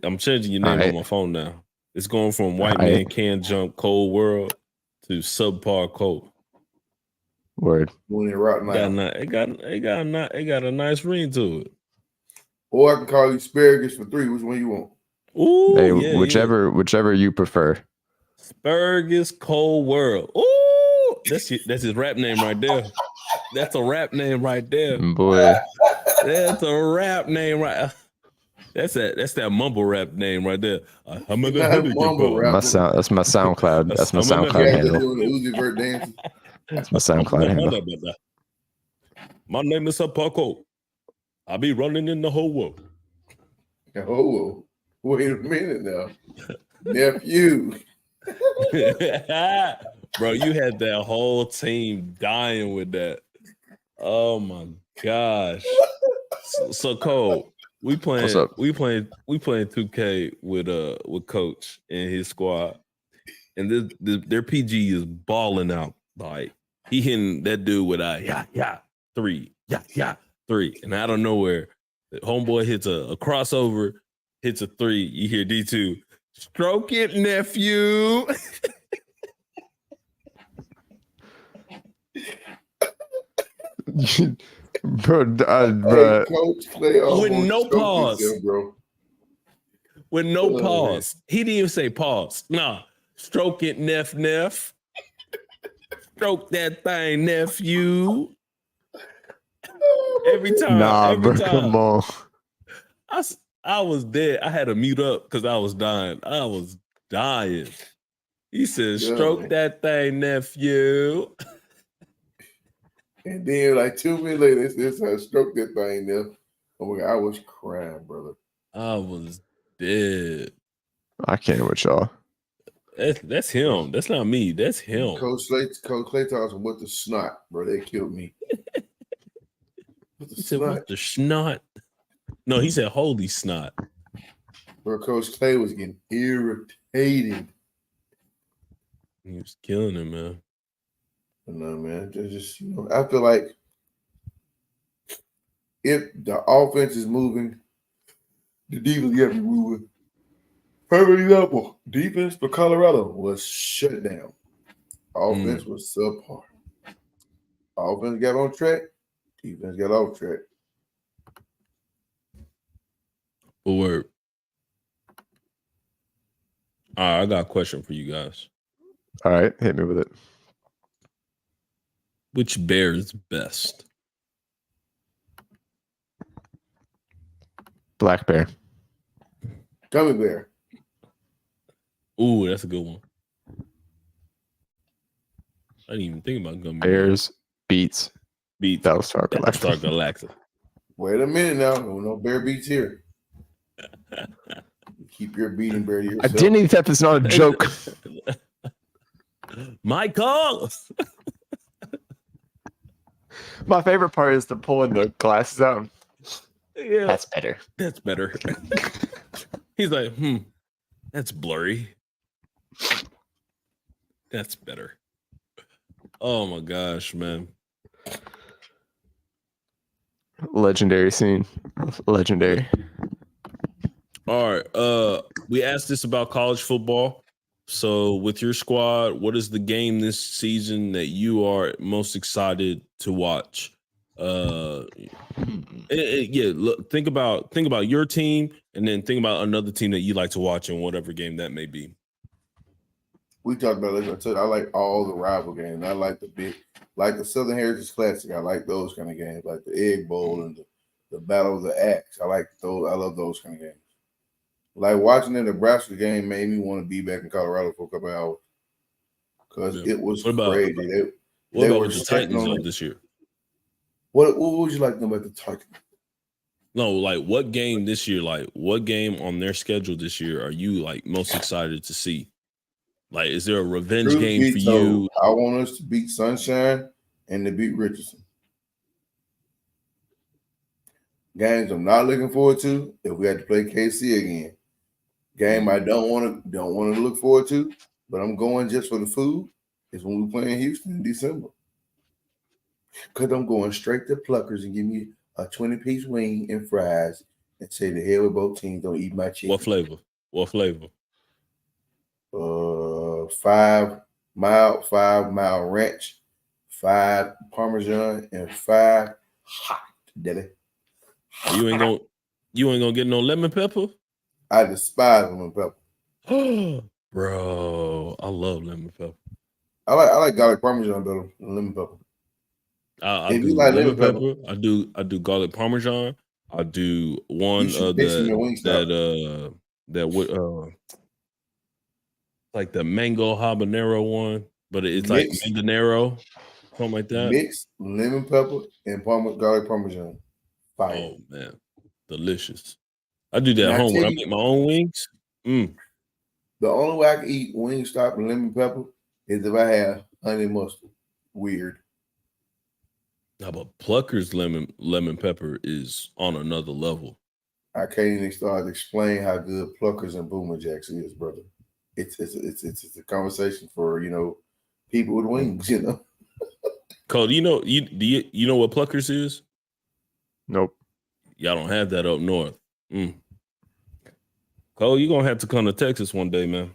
I'm changing your name on my phone now. It's going from white man can jump ColeWorld to subpar Cole. Word. When it rock now. It got a nice ring to it. Or I can call you asparagus for 3. Which one you want? Ooh, hey, whichever you prefer. Asparagus ColeWorld. Ooh, that's his rap name right there. That's a rap name right there. Boy. That's a rap name right. That's that mumble rap name right there. I'm Not mumble rap. That's my SoundCloud. That's my SoundCloud Yeah, handle. doing the Uzi Vert dances. That's my SoundCloud handle. My name is Paco. I be running in the whole world. Oh, wait a minute now, nephew. Bro, you had that whole team dying with that. Oh my gosh. So Cole, we What's up? playing 2K with Coach and his squad. And their PG is balling out. Like he hitting that dude with a three. And out of nowhere, the homeboy hits a crossover, hits a three. You hear D2, stroke it, nephew. Bro, Hey, Coach Clay With no choked pause. himself, bro. With no pause. He didn't even say pause. Nah. Stroke it, neff. Stroke that thing, nephew. Every time. come on. I was dead. I had to mute up because I was dying. He said, stroke that thing, nephew. And then like 2 minutes later, this I stroked that thing there. Oh my God, I was crying, brother. I was dead. I can't with y'all. That's him. That's not me. That's him. Coach Clay talks what the snot, bro. They killed me. He said, what the snot? No, he said, holy snot. Bro, Coach Clay was getting irritated. He was killing him, man. No, man. Just I feel like if the offense is moving, the defense got to be moving. Perfect example. Defense for Colorado was shut down. Offense was subpar. Offense got on track. Defense got off track. Word. All right, I got a question for you guys. All right, hit me with it. Which bear is best? Black bear. Gummy bear. Ooh, that's a good one. I didn't even think about gummy bears. Beats. Battlestar Galactica. Wait a minute now. No bear beats here. Keep your beating bear to yourself. I didn't even think it's not a joke. Michael. My favorite part is the pulling the glasses out. Yeah, that's better. That's better. He's like, that's blurry. That's better. Oh my gosh, man. Legendary scene. Legendary. All right. We asked this about college football. So with your squad, what is the game this season that you are most excited to watch? Look, think about your team and then think about another team that you like to watch in whatever game that may be. We talked about it. I like all the rival games. I like the Southern Heritage Classic. I like those kind of games, like the Egg Bowl and the Battle of the Axe. I like those. I love those kind of games. Like watching the Nebraska game made me want to be back in Colorado for a couple of hours because it was crazy. What about the Titans this year? What would you like to know about the Titans? No, like what game this year? Like what game on their schedule this year are you like most excited to see? Like, is there a revenge game for you? I want us to beat Sunshine and to beat Richardson. Games I'm not looking forward to if we had to play KC again. Game I don't want to look forward to, but I'm going just for the food is when we play in Houston in December. Because I'm going straight to Pluckers and give me a 20-piece wing and fries and say the hell with both teams, don't eat my chicken. What flavor? 5 mile ranch, 5 Parmesan, and 5 hot deli. You ain't gonna get no lemon pepper? I despise lemon pepper. Bro, I love lemon pepper. I like garlic Parmesan better than lemon pepper. I do lemon pepper. I do garlic Parmesan, I do You one should fix them at Wingstop. that would like the mango habanero one, but it's like Mix, manganero, something like that. mix lemon pepper and garlic parmesan. Fire. Oh man, delicious. I do that And at I home tell when I you, make my own wings. the only way I can eat Wingstop and lemon pepper is if I have honey mustard. Weird. Now, but Plucker's lemon pepper is on another level. I can't even start to explain how good Pluckers and Boomer Jacks is, brother. It's a conversation for people with wings. Cole, you know what Pluckers is? Nope. Y'all don't have that up north. Cole, you're gonna have to come to Texas one day, man.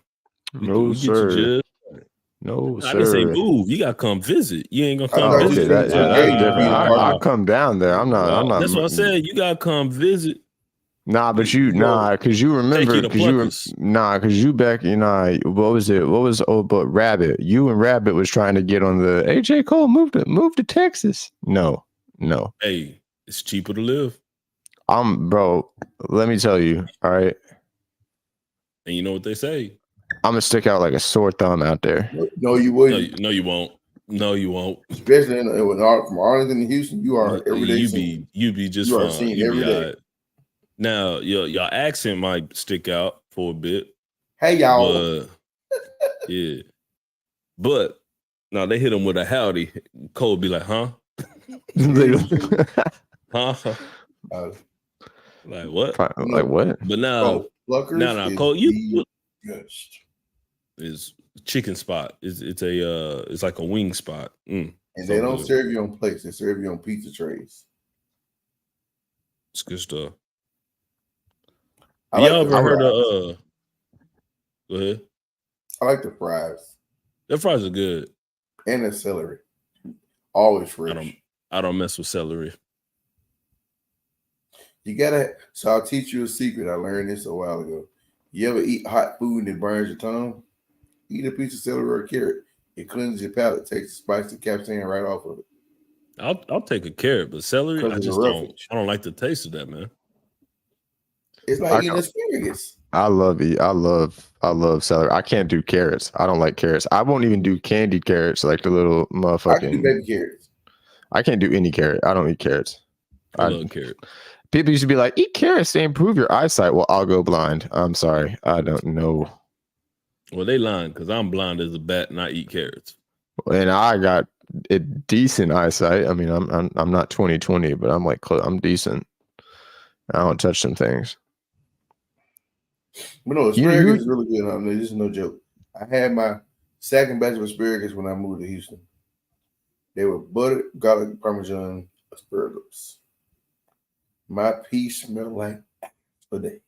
No, we sir. Get you no, I didn't say sir. move. You gotta come visit. You ain't gonna I come thought you visit. said That's different. Peter Parker. I'll come down there. I'm not. That's what I said. You gotta come visit. Nah, but because you remember, because you back, what was it? What was but Rabbit? You and Rabbit was trying to get on the AJ Cole move to Texas. No. Hey, it's cheaper to live. Bro, let me tell you, all right. And you know what they say? I'm gonna stick out like a sore thumb out there. No, you wouldn't. No, you won't. No, you won't. Especially from Arlington to Houston, you are every day. You be just you fine. are seen You every be day. all right. Now, your accent might stick out for a bit. Hey, y'all. Yeah. But now they hit him with a howdy. Cole be like, huh? Huh? Like what? Like what? But now, Cole, you is chicken spot. It's like a wing spot. And they don't serve you on plates. They serve you on pizza trays. It's good stuff. Y'all ever heard of go ahead? I like the fries. Their fries are good. And the celery. Always fresh. I don't mess with celery. You gotta. So I'll teach you a secret. I learned this a while ago. You ever eat hot food and it burns your tongue? Eat a piece of celery or a carrot. It cleanses your palate. Takes the spice and capsaicin right off of it. I'll take a carrot, but celery, I don't like the taste of that, man. It's like eating asparagus. I love celery. I can't do carrots. I don't like carrots. I won't even do candied carrots, like the little motherfucking. I can do baby carrots. I can't do any carrot. I don't eat carrots. I love carrot. People used to be like, eat carrots to improve your eyesight. Well, I'll go blind. I'm sorry. I don't know. Well, they lying because I'm blind as a bat and I eat carrots. And I got a decent eyesight. I mean, I'm not 20/20, but I'm decent. I don't touch some things. But no, asparagus is really good. I mean, this is no joke. I had my second batch of asparagus when I moved to Houston. They were buttered, garlic, parmesan asparagus. My piece smelled like for days.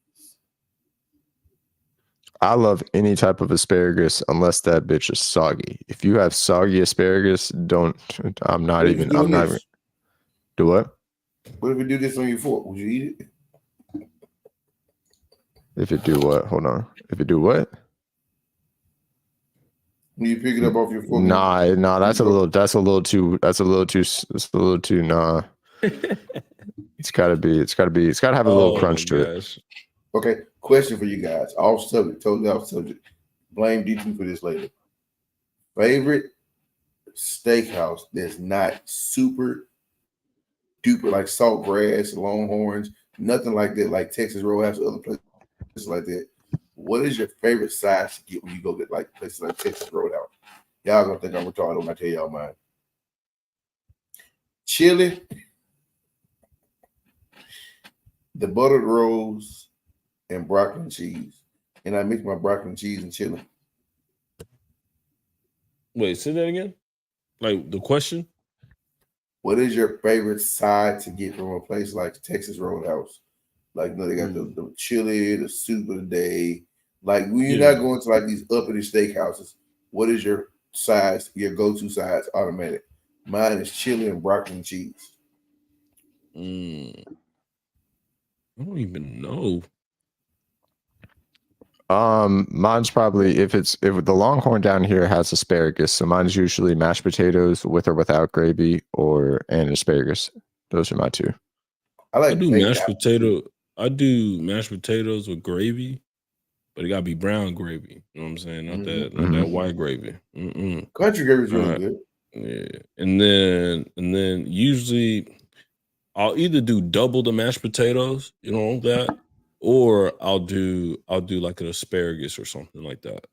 I love any type of asparagus unless that bitch is soggy. If you have soggy asparagus, I'm not even. Do what? What if we do this on your fork? Would you eat it? If it do what? Hold on. If it do what? When you pick it up off your fork? Nah. That's a little too. Nah. It's gotta have a little crunch to it. Okay, question for you guys. Off subject, totally off subject. Blame D2 for this later. Favorite steakhouse that's not super duper like Saltgrass, Longhorns, nothing like that, like Texas Roadhouse or other places like that. What is your favorite size to get when you go get like places like Texas Roadhouse? Y'all gonna think I'm retarded when I tell y'all mine. Chili, the buttered rolls, and broccoli and cheese. And I mix my broccoli and cheese and chili. Wait, say that again? Like the question? What is your favorite side to get from a place like Texas Roadhouse? Like, they got the chili, the soup of the day. Like, when you're not going to like these uppity steakhouses, what is your size, your go-to size automatic? Mine is chili and broccoli and cheese. I don't even know. Mine's probably if the Longhorn down here has asparagus, so mine's usually mashed potatoes with or without gravy and asparagus. Those are my two. I like I do baked mashed apples, potato. too. I do mashed potatoes with gravy, but it gotta be brown gravy. You know what I'm saying? Not that white gravy. Country gravy is All really right. good. Yeah, and then usually I'll either do double the mashed potatoes, you know that, or I'll do like an asparagus or something like that.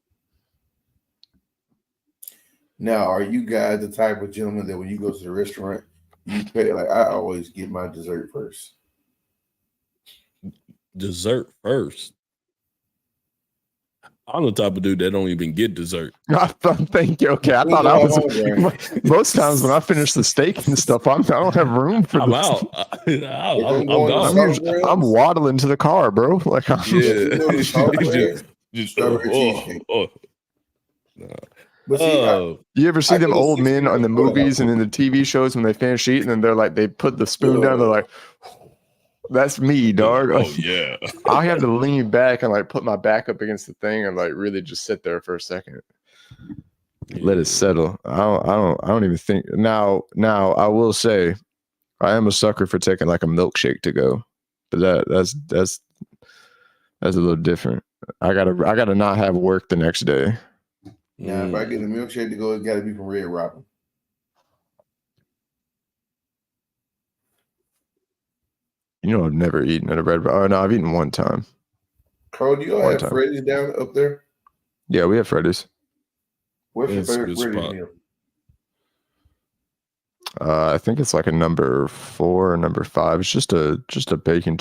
Now, are you guys the type of gentleman that when you go to the restaurant, you pay? Like I always get my dessert first. Dessert first. I'm the type of dude that don't even get dessert. Thank you. Okay, I thought I was. Most times when I finish the steak and stuff, I don't have room for. I'm out. I'm gone. I'm waddling to the car, bro. Like, strawberry cheesecake. But you ever see them old men on the movies and in the TV shows when they finish eating and they're like, they put the spoon down, they're like, that's me, dog. Oh yeah. I have to lean back and like put my back up against the thing and like really just sit there for a second. Let it settle. I don't even think now I will say I am a sucker for taking like a milkshake to go. But that's a little different. I gotta not have work the next day. Now if I get a milkshake to go, it gotta be from Red Robin. You know, I've never eaten at a Red Robin. Oh no, I've eaten one time. Carl, do you all have Freddy's down up there? Yeah, we have Freddy's. What's your favorite Freddy's meal? I think it's like a number 4 or number 5. It's just a bacon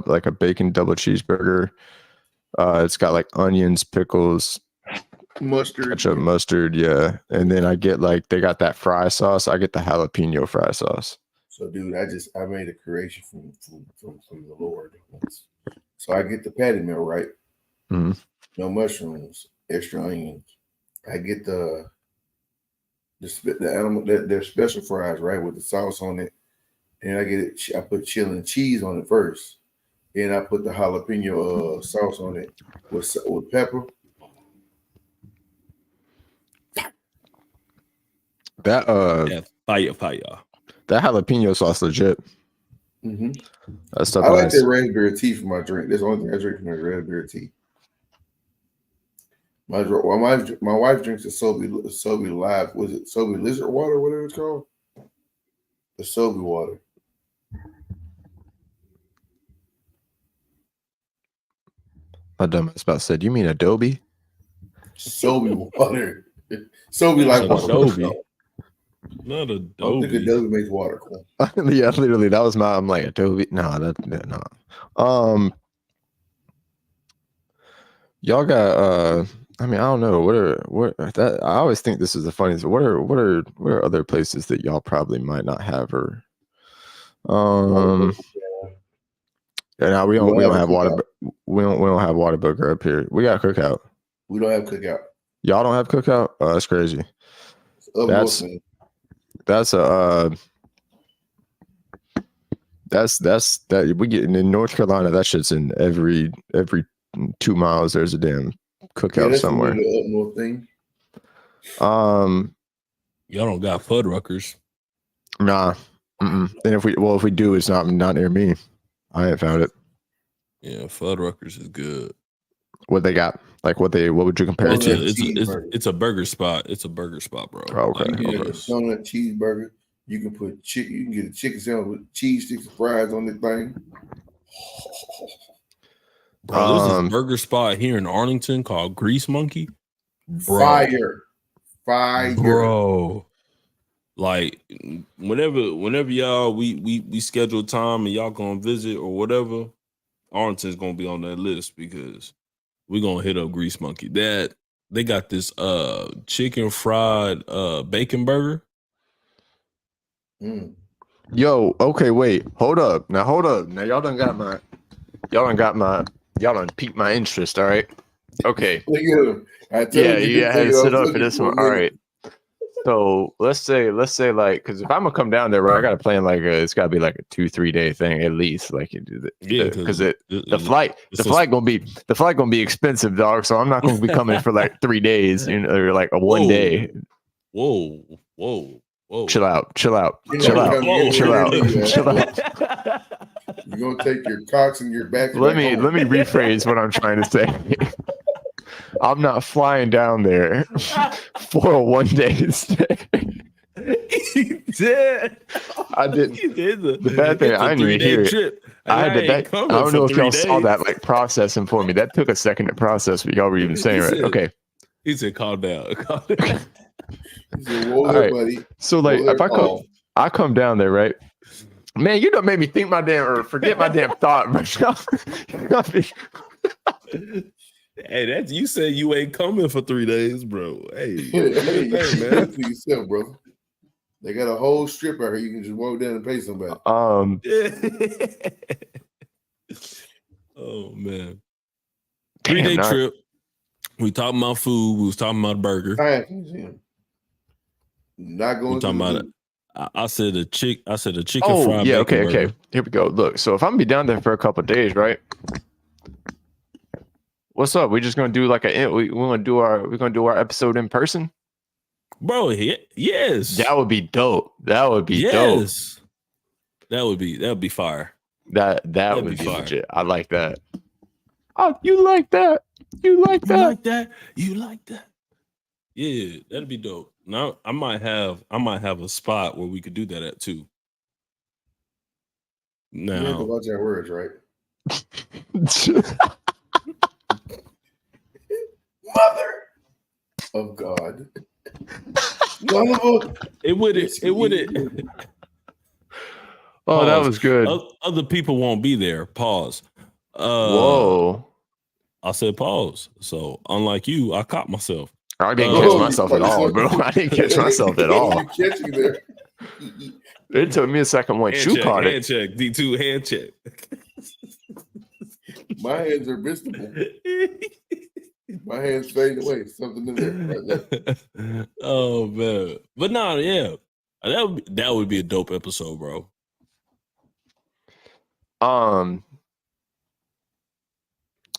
like a bacon double cheeseburger. It's got like onions, pickles, mustard, ketchup, mustard, yeah. And then I get like they got that fry sauce. I get the jalapeno fry sauce. So, dude, I made a creation from the Lord. So I get the patty meal, right? Mm-hmm. No mushrooms, extra onions. I get the animal their special fries, right, with the sauce on it, and I put chillin cheese on it first, then I put the jalapeno sauce on it with pepper. That fire. That jalapeno sauce legit. Mm-hmm. That stuff. I like that raspberry tea for my drink. That's the only thing I drink from that raspberry tea. My wife drinks the Sobe Live. Was it Sobe Lizard Water? Whatever it's called. The Sobe water. My dumbass about said, "You mean Adobe?" Sobe water. Sobe like water. Sobe. Not Adobe. I don't think Adobe makes water cool. Yeah, literally. That was I'm like Adobe. No. Y'all got I mean, I don't know. I always think this is the funniest. What are other places that y'all probably might not have or yeah, no, we don't have water. We don't have Whataburger up here. We got Cookout. We don't have Cookout. Y'all don't have Cookout? Oh, that's crazy. That's we get in North Carolina. That shit's in every 2 miles. There's a damn Cookout somewhere. The up north thing. Y'all don't got Fuddruckers. Nah. And if we do, it's not near me. I ain't found it. Yeah, Fuddruckers is good. What they got? Like what would you compare it to? It's a burger spot. It's a burger spot, bro. Oh, okay. You can get a donut cheeseburger. You can put chicken. You can get a chicken sandwich with cheese sticks and fries on the thing. Bro, there's this burger spot here in Arlington called Grease Monkey. Bro. Fire. Bro. Like whenever y'all we schedule time and y'all gonna visit or whatever, Arlington's gonna be on that list because we're gonna hit up Grease Monkey. They got this chicken fried bacon burger. Yo, okay, wait. Hold up. Now y'all done piqued my interest, all right? Okay. You had to sit up for this one. All right. So let's say like, because if I'm gonna come down there, right, I gotta plan like it's gotta be like a 2-3 day thing at least. Like because the flight gonna be expensive, dog. So I'm not gonna be coming for like 3 days, or like a 1 day. Whoa. Chill out. You're gonna take your cocks and your back. Let me rephrase what I'm trying to say. I'm not flying down there for a 1 day stay. He did. I didn't. He did The bad thing, I didn't even hear it. Trip. I had to. Ain't I coming don't for know if 3 y'all saw days. that like processing for me. That took a second to process what y'all were even saying, He right? said- Okay. He said, "Calm down." Calm down. He said, "Whoa All there, right. buddy." So like, Whoa if there, Paul. I come down there, right? Man, you done made me think my damn or forget my damn thought. Hey, that's you said you ain't coming for 3 days, bro. Hey, Hey, do your you thing, do man. it to yourself, brother. They got a whole strip out here. You can just walk down and pay somebody. Oh man, Damn, 3-day not- trip. We talking about food. We was talking about a burger. Science museum. Not We going to talking the about zoo. it. I said a chicken Oh fried yeah, bacon okay, burger. okay. Here we go. Look, so if I'm gonna be down there for a couple of days, right? What's up? We just gonna do like we're gonna do our episode in person. Bro, yes. That would be dope. That would be dope. Yes. That would be fire. That That'd would be be fire. legit. I like that. Oh, you like that? You like You that? like that? You like that? Yeah, that'd be dope. Now I might have a spot where we could do that at too. You have to Now, watch our words, right? Mother of God. Son of a. it would. Oh, that Pause. was good. Other people won't be there. Pause. Whoa. I said pause. So unlike you, I caught myself. I didn't Oh, catch you myself at all, bro. I didn't catch myself at all. You catch you there. It took me a second once you caught it. Hand check. D2 hand check. My hands are visible. My hands fading away. Something in there right there. Oh man. But no, yeah. That would be a dope episode, bro.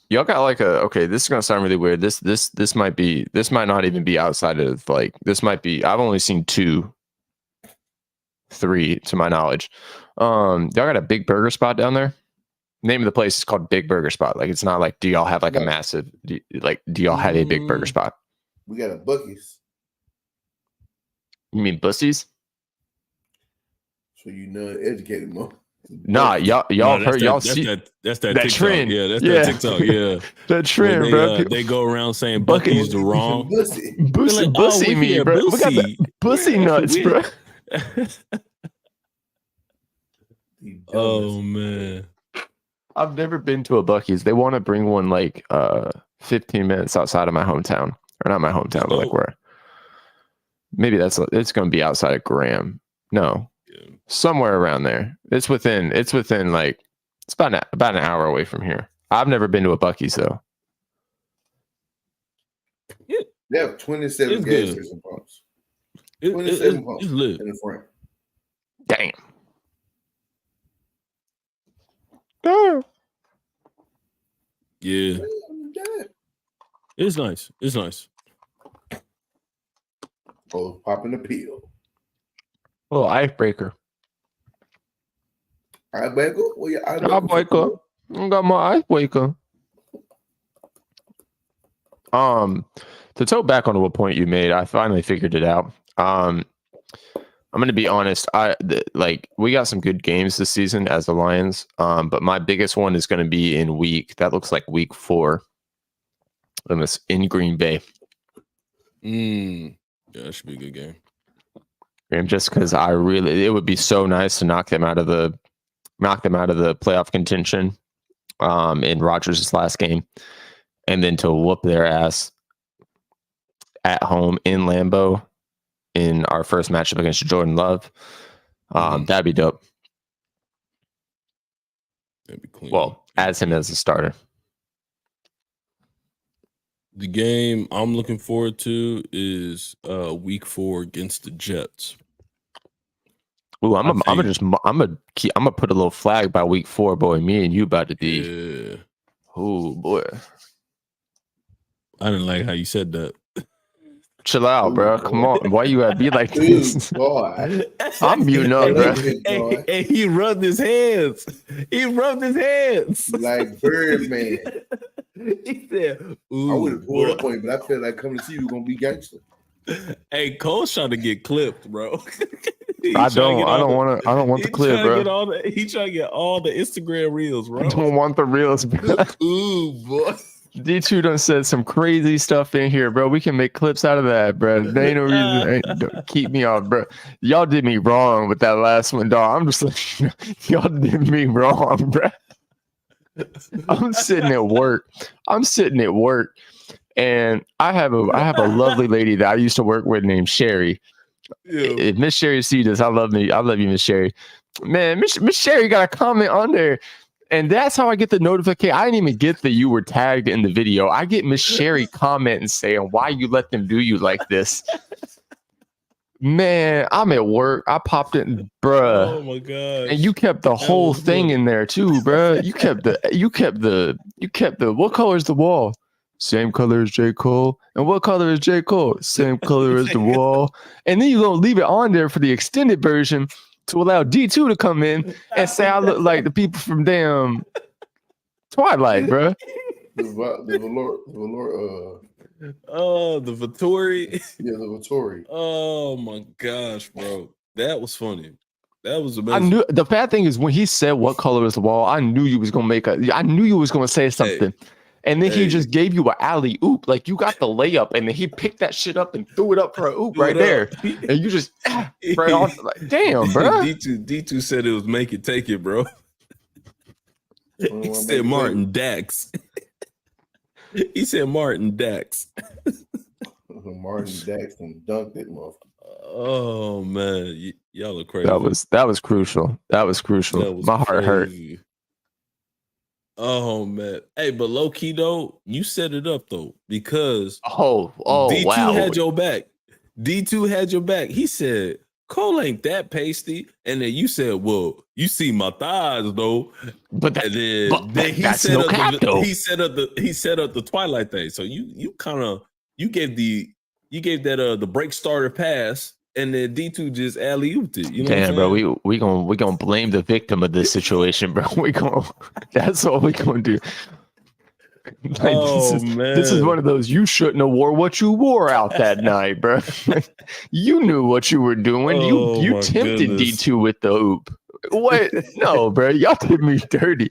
Y'all got like okay, this is gonna sound really weird. This might not even be outside of like this might be I've only seen 2, 3 to my knowledge. Y'all got a big burger spot down there? Name of the place is called Big Burger Spot. Like it's not like do y'all have like a massive do y'all have a big burger spot? We got a Buc-ee's. You mean Bussies? So you know educated more. Nah, y'all heard y'all see that's that that TikTok. trend. Yeah, that's Yeah. that TikTok. Yeah. that trend, When bro. they go around saying Bucket- Bucky's the wrong. Bussy. Bussy, Like, bussy we me, hear bro. We got Bussy. the bussy nuts, bro. Oh man. I've never been to a Buc-ee's. They want to bring one like 15 minutes outside of my hometown. Or not my hometown, but like where? Maybe it's gonna be outside of Graham. No. Yeah. Somewhere around there. It's within like it's about an hour away from here. I've never been to a Buc-ee's though. They have 27 It's gas good. station pumps. It's 27 pumps lit. in the front. Damn. Oh. Yeah. It's nice. It's nice. Oh, popping a pill. Little icebreaker. Icebreaker? Well, yeah, Icebreaker. I got my icebreaker. To toe back on what point you made, I finally figured it out. I'm gonna be honest. We got some good games this season as the Lions. But my biggest one is gonna be in week 4. In Green Bay. Yeah, that should be a good game. And just because it would be so nice to knock them out of the playoff contention in Rodgers' last game, and then to whoop their ass at home in Lambeau in our first matchup against Jordan Love. That'd be dope. That'd be clean. Well, as him as a starter. The game I'm looking forward to is week 4 against the Jets. Ooh, I'm gonna put a little flag by week 4, boy. Me and you about to be. Yeah. Oh boy. I didn't like how you said that. Chill out, bro. Come on. Why you gotta be like this? Boy. I'm muting up, bro. Hey, he rubbed his hands. He rubbed his hands. Like Birdman. He said, ooh, I would have pulled boy. up on you, but I feel like coming to see you gonna be gangster. Hey, Cole's trying to get clipped, bro. I don't want the clip, bro. He trying to get all the Instagram reels, bro. I don't want the reels, bro. Ooh, boy. D2 done said some crazy stuff in here, bro. We can make clips out of that, bro. There ain't no reason. Don't keep me off, bro. Y'all did me wrong with that last one, dog. I'm just like, y'all did me wrong, bro. I'm sitting at work, and I have a lovely lady that I used to work with named Sherry. Yeah. If Miss Sherry sees this, I love you, Miss Sherry. Man, Miss Sherry got a comment on there. And that's how I get the notification. I didn't even get that you were tagged in the video. I get Miss Sherry commenting saying, why you let them do you like this? Man, I'm at work. I popped in, bruh. Oh my god! And you kept the whole thing in there too, bruh. You kept the. What color is the wall? Same color as J. Cole. And what color is J. Cole? Same color as the wall. And then you gonna leave it on there for the extended version to allow D2 to come in and say I look like the people from damn Twilight, bro. The Valor, Oh, the Vittori. yeah, the Vittori. Oh my gosh, bro. That was funny. That was amazing. I knew the bad thing is when he said what color is the wall, I knew you was gonna say something. Hey. And then he just gave you an alley oop, like you got the layup, and then he picked that shit up and threw it up for a oop right there, and you just right on. Like, damn, bro. D2 said it was make it take it, bro. He said Martin Dax. He said Martin Dax. Martin Dax and dunked it, motherfucker. Oh man, y'all are crazy. That was crucial. My heart hurt. Oh man, hey, but low key though, you set it up though because D2 wow. had your back. D2 had your back. He said Cole ain't that pasty, and then you said, "Well, you see my thighs though." But then he that's set no up cap, though. He set up the Twilight thing. So you gave that the break starter pass. And then D2 just alley-ooped it. You know damn, bro, we gonna blame the victim of this situation, bro. That's all we gonna do. Like, this is one of those you shouldn't have wore what you wore out that night, bro. You knew what you were doing. You tempted goodness. D2 with the oop. What? No, bro, y'all did me dirty.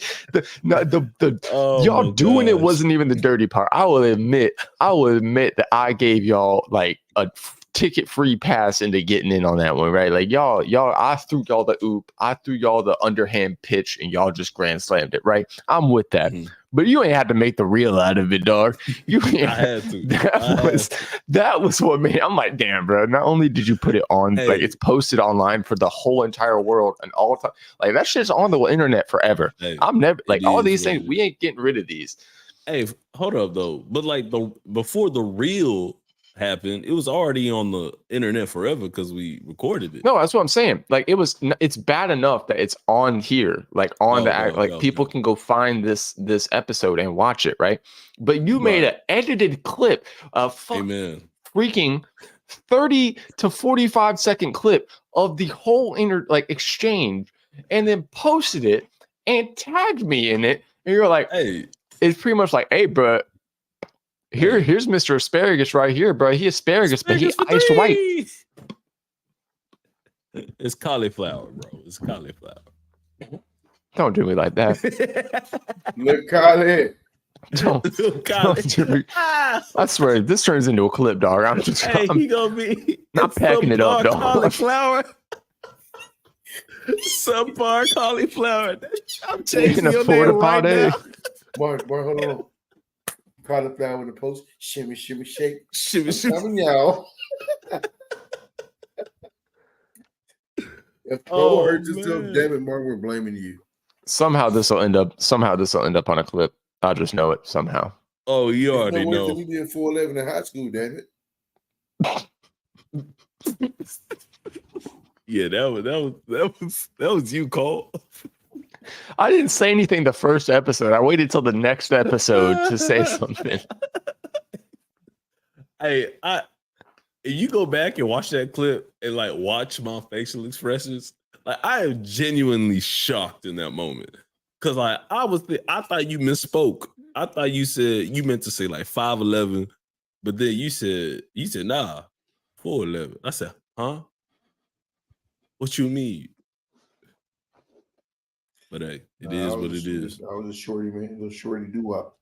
Y'all doing it wasn't even the dirty part. I will admit that I gave y'all like a ticket-free pass into getting in on that one, right? Like y'all, I threw y'all the oop, I threw y'all the underhand pitch, and y'all just grand slammed it, right? I'm with that. Mm-hmm. But you ain't had to make the real out of it, dog. I had to. That was what made. I'm like, damn, bro. Not only did you put it on, like it's posted online for the whole entire world and all time. Like that shit's on the internet forever. Hey, I'm never like all these things. We ain't getting rid of these. Hey, hold up though. But like before the real happened, it was already on the internet forever because we recorded it. No, that's what I'm saying. Like it's bad enough that it's on here, like on people can go find this episode and watch it, right? But you made an edited clip of freaking 30 to 45 second clip of the whole exchange, and then posted it and tagged me in it, and you're like, hey, it's pretty much like, hey, bro. Here's Mr. Asparagus right here, bro. He asparagus, but he iced white. It's cauliflower, bro. It's cauliflower. Don't do me like that. Look, Colin. Don't do me. I swear, this turns into a clip, dog. He gonna be not packing it up, dog. Cauliflower. Subpar cauliflower. I'm changing your name right now. Mark, hold on. Cauliflower with the post, shimmy, shimmy, shake. Shimmy, shimmy. Y'all. If Cole hurts himself, damn it, Mark, we're blaming you. Somehow this will end up on a clip. I'll just know it somehow. Oh, you already know. We did 411 in high school, damn it. Yeah, that was you, Cole. I didn't say anything the first episode. I waited till the next episode to say something. Hey, if you go back and watch that clip and like watch my facial expressions, like I am genuinely shocked in that moment. Cause like I thought you misspoke. I thought you meant to say like 5'11", but then you said nah, 4'11". I said, huh? What you mean? But hey, it is what it is. I was a shorty, man. A little shorty doo-wop.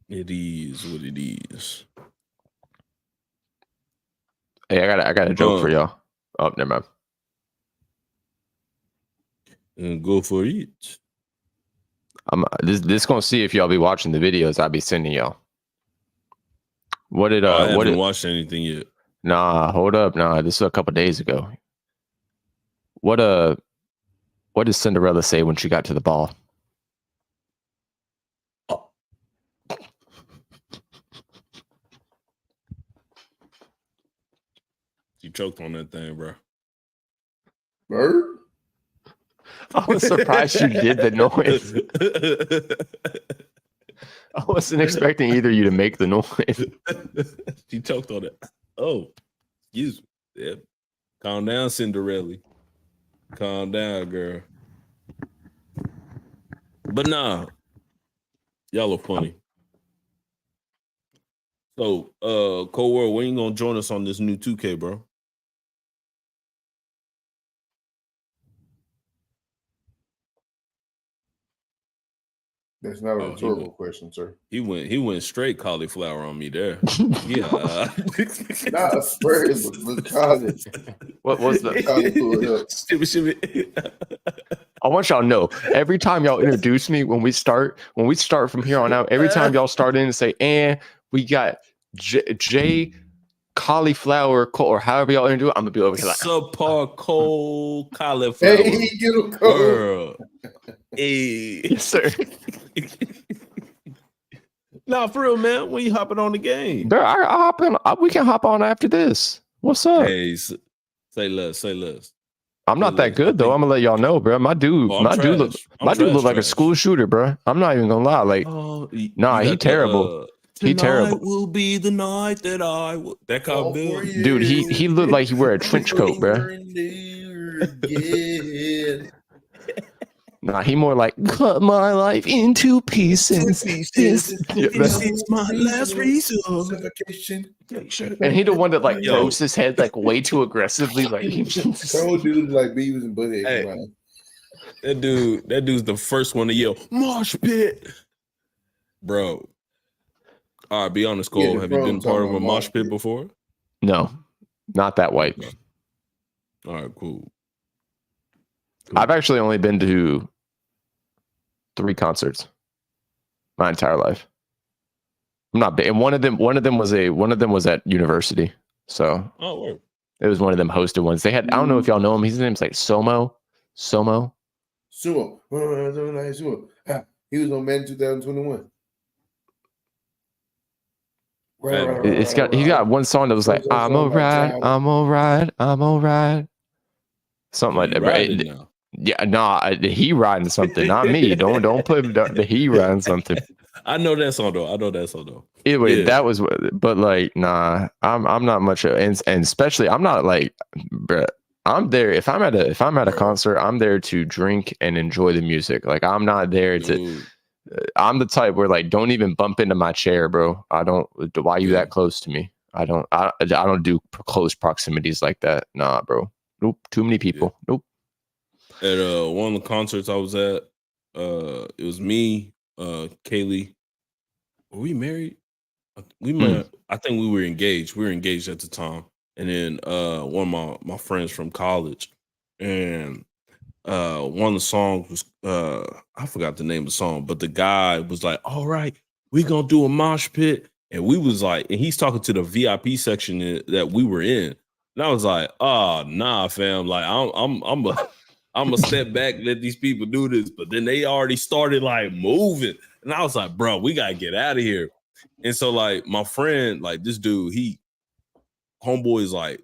It is what it is. Hey, I got a joke for y'all. Oh, never mind. And go for it. I'm this gonna see if y'all be watching the videos I'll be sending y'all. What did I haven't watched anything yet. Nah, hold up. Nah, this was a couple days ago. What did Cinderella say when she got to the ball? She choked on that thing, bro. Bird? I was surprised you did the noise. I wasn't expecting either of you to make the noise. She choked on it. Oh, excuse me. Yeah. Calm down, Cinderella. Calm down, girl. But nah, y'all are funny. So, ColeWorld, when you gonna join us on this new 2K, bro? That's not a rhetorical question, sir. He went straight cauliflower on me there. Yeah. Not a Spurs, but college. What was the Stupid. I want y'all to know every time y'all introduce me when we start from here on out, every time y'all start in and say, and we got J cauliflower or however y'all into it, I'm gonna be over here like subpar cold cauliflower. Hey, get him cold. Hey. Yes, sir. Nah, for real, man. When you hopping on the game? Bro, I hop in. We can hop on after this. What's up? Hey, say less. I'm not that good though. I'm gonna let y'all know, bro. My dude look like a school shooter, bro. I'm not even gonna lie. Like, he terrible. He terrible. Will be the night that I will. That kind of build, dude. He looked like he wear a trench coat, bro. Nah, he more like cut my life into pieces. This is my last resort. And he the one that like throws his head like way too aggressively. Like old dude like Beavis and Butthead. Hey, that dude's the first one to yell mosh pit, bro. All right, be honest, Cole. Have you been part of a mosh pit before? No, not that white. All right, cool. I've actually only been to 3 concerts my entire life. I'm not big, and one of them was at university. So it was one of them hosted ones. They had I don't know if y'all know him. His name's like Sumo. He was on Madden 2021. He got one song that was like I'm alright. Something like that. Right? Yeah, nah, he riding something, not me. Don't put the he riding something. I know that song though. Anyway, that was, but like, nah, I'm not much of, and especially I'm not like, bruh, I'm there if I'm at a concert, I'm there to drink and enjoy the music. Like I'm not there to. I'm the type where like don't even bump into my chair, bro. I don't. Why you that close to me? I don't do close proximities like that. Nah, bro. Nope. Too many people. Yeah. Nope. At one of the concerts I was at, it was me, Kaylee. Were we married? We met. I think we were engaged. We were engaged at the time. And then one of my friends from college, and one of the songs was I forgot the name of the song, but the guy was like, "All right, we gonna do a mosh pit," and we was like, and he's talking to the VIP section that we were in, and I was like, "Oh nah, fam, like I'm a step back, let these people do this," but then they already started like moving, and I was like, "Bro, we gotta get out of here." And so like my friend, like this dude, homeboy is like,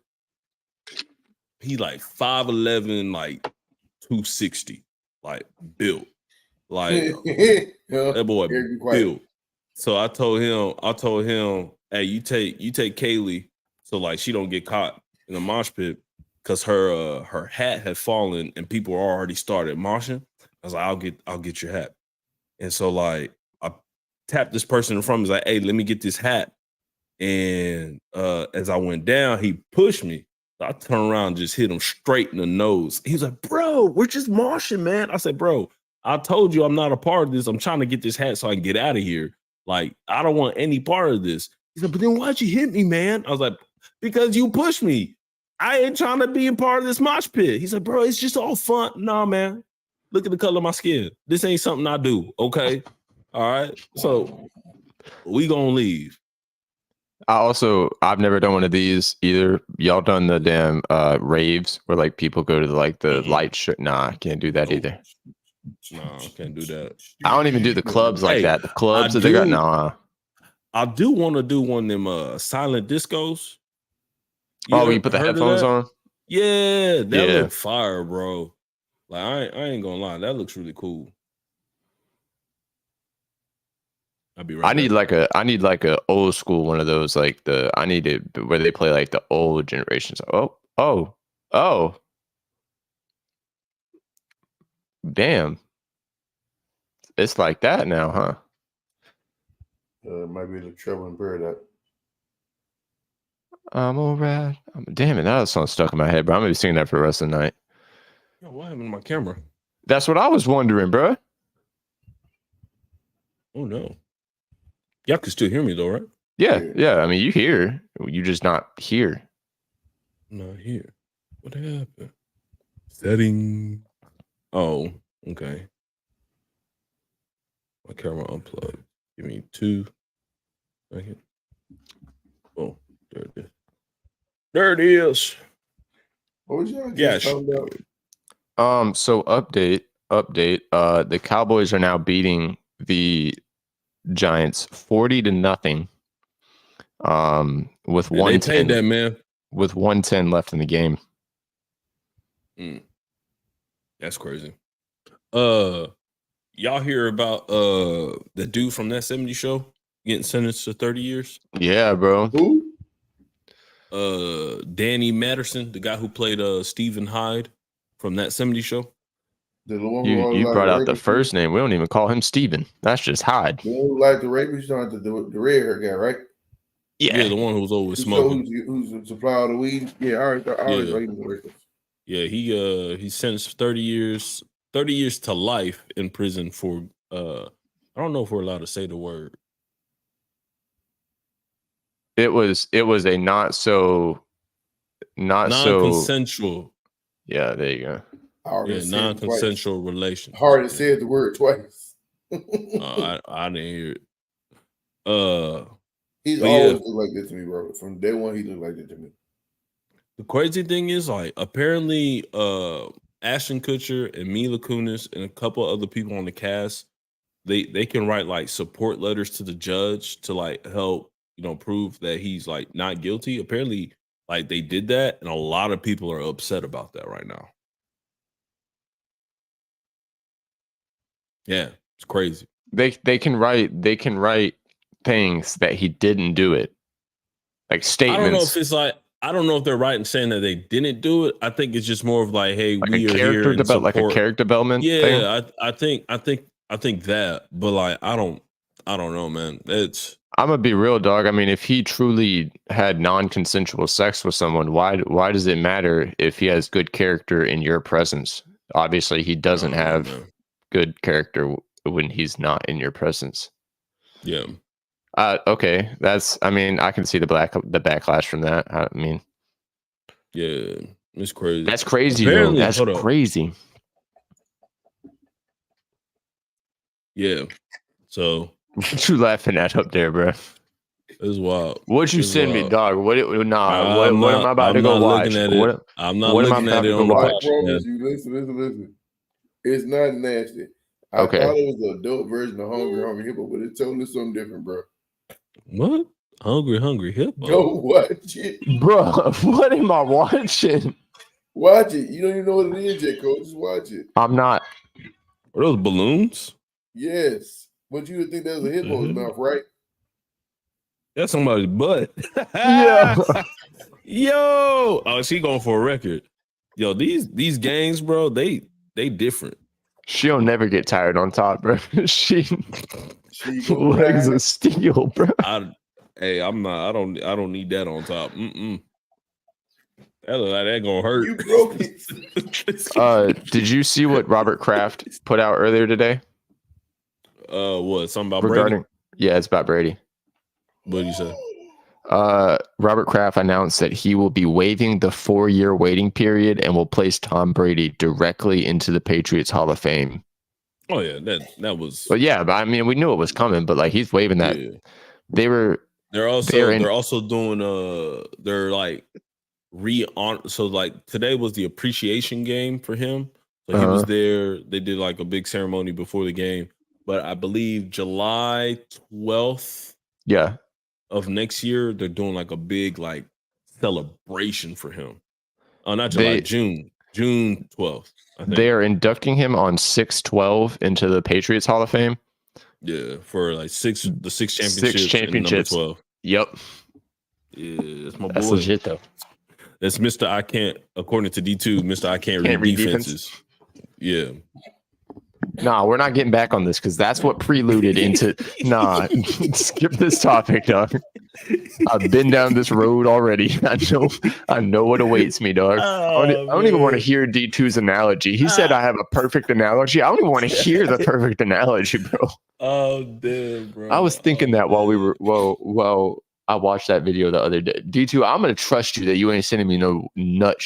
he like 5'11", like 260, like built, like that boy built. So I told him, hey, you take Kaylee, so like she don't get caught in the mosh pit because her hat had fallen and people already started moshing. I was like, I'll get your hat. And so like I tapped this person in front of me, like, hey, let me get this hat. And as I went down, he pushed me. So I turned around and just hit him straight in the nose. He was like, bro, we're just moshing, man. I said, bro, I told you I'm not a part of this. I'm trying to get this hat so I can get out of here. Like, I don't want any part of this. He said, but then why'd you hit me, man? I was like, because you pushed me. I ain't trying to be a part of this mosh pit. He said, bro, it's just all fun. Nah, man. Look at the color of my skin. This ain't something I do, okay? All right? So we gonna leave. I've never done one of these either. Y'all done the damn raves where like people go to the light show? Nah, I can't do that either. No, I can't do that. I don't even do the clubs like that. The clubs that they got, nah. I do want to do one of them silent discos. You put the headphones on? Yeah, that look fire, bro. Like I ain't gonna lie, that looks really cool. I'll be right. I need like a old school one of those, like I need it where they play like the old generations. Oh. Damn. It's like that now, huh? Might be the Trouble in Paradise. I'm alright. Damn it, that song stuck in my head, bro. I'm gonna be singing that for the rest of the night. Yo, what happened to my camera? That's what I was wondering, bro. Oh no. Y'all can still hear me though, right? Yeah. I mean, you here. You just not here. I'm not here. What happened? Setting. Oh, okay. My camera unplugged. Give me 2 seconds. Oh, there it is. There it is. What was y'all just talking about? So update. The Cowboys are now beating the Giants 40-0. With 110. They paid that, man. With 110 left in the game. That's crazy. Y'all hear about the dude from that 70 show getting sentenced to 30 years? Yeah, bro. Who? Danny Matterson, the guy who played Stephen Hyde from that 70 show. You brought out the first name. We don't even call him Steven. That's just Hyde. You like the rapist, the red hair guy, right? Yeah, the one who was always smoking. Who's the supplier of the weed? Yeah, I always like the rapist. Yeah, he's sentenced 30 years to life in prison for I don't know if we're allowed to say the word. It was a non-consensual. Yeah, there you go. Non-consensual relation. Hard to say the word twice. I didn't hear it. He's always looked like this to me, bro. From day one, he looked like that to me. The crazy thing is, like, apparently, Ashton Kutcher and Mila Kunis and a couple other people on the cast, they can write like support letters to the judge to like help, prove that he's like not guilty. Apparently, like they did that, and a lot of people are upset about that right now. Yeah, it's crazy. They can write things that he didn't do it, like statements. I don't know if they're right in saying that they didn't do it. I think it's just more of like, hey, like we are here in support. Like a character development. Yeah, thing? I think that, but like, I don't know, man. I'm gonna be real, dog. I mean, if he truly had non-consensual sex with someone, why does it matter if he has good character in your presence? Obviously, he doesn't have good character when he's not in your presence. Yeah. Okay. I can see the backlash from that. I mean, yeah, it's crazy. That's crazy, though. That's crazy. Yeah. So what you laughing at up there, bro? It's wild. What you send me, dog? What am I about to go watch? I'm not looking at it on the watch. Listen. It's not nasty. I thought it was the adult version of Hungry Hippo, but it's totally something different, bro. What? Hungry Hippo? Go watch it. Bro, what am I watching? Watch it. You don't even know what it is yet, Coach. Just watch it. I'm not. Are those balloons? Yes. But you would think that was a hippo's mouth, right? That's somebody's butt. Yeah. Yo, oh, she going for a record. Yo, these games, bro, they different. She'll never get tired on top, bro. She go legs down. of steel, bro. I'm not. I don't need that on top. That look like that gonna hurt. You broke it. Did you see what Robert Kraft put out earlier today? What? Something about Regarding? Brady? Yeah, it's about Brady. What did you say? Robert Kraft announced that he will be waiving the 4-year waiting period and will place Tom Brady directly into the Patriots Hall of Fame. Oh yeah, that was. But yeah, I mean, we knew it was coming, but like he's waiving that. Yeah. They're also doing they're like so like today was the appreciation game for him. So he was there. They did like a big ceremony before the game, but I believe July 12th. Yeah. Of next year, they're doing like a big like celebration for him. Oh, not July, June 12th. I think. They are inducting him on 6/12 into the Patriots Hall of Fame. Yeah, for like the six championships. 6 championships. And number 12. Yep. Yeah, that's my boy. That's legit though. That's Mr. I can't, according to D2, Mr. I can't read defenses. Yeah. Nah, we're not getting back on this because that's what preluded into. Nah, skip this topic, dog. I've been down this road already. I know what awaits me, dog. I don't even want to hear D2's analogy. He said I have a perfect analogy. I don't even want to hear the perfect analogy, bro. Oh, damn, bro. I was thinking that while I watched that video the other day. D2, I'm gonna trust you that you ain't sending me no nut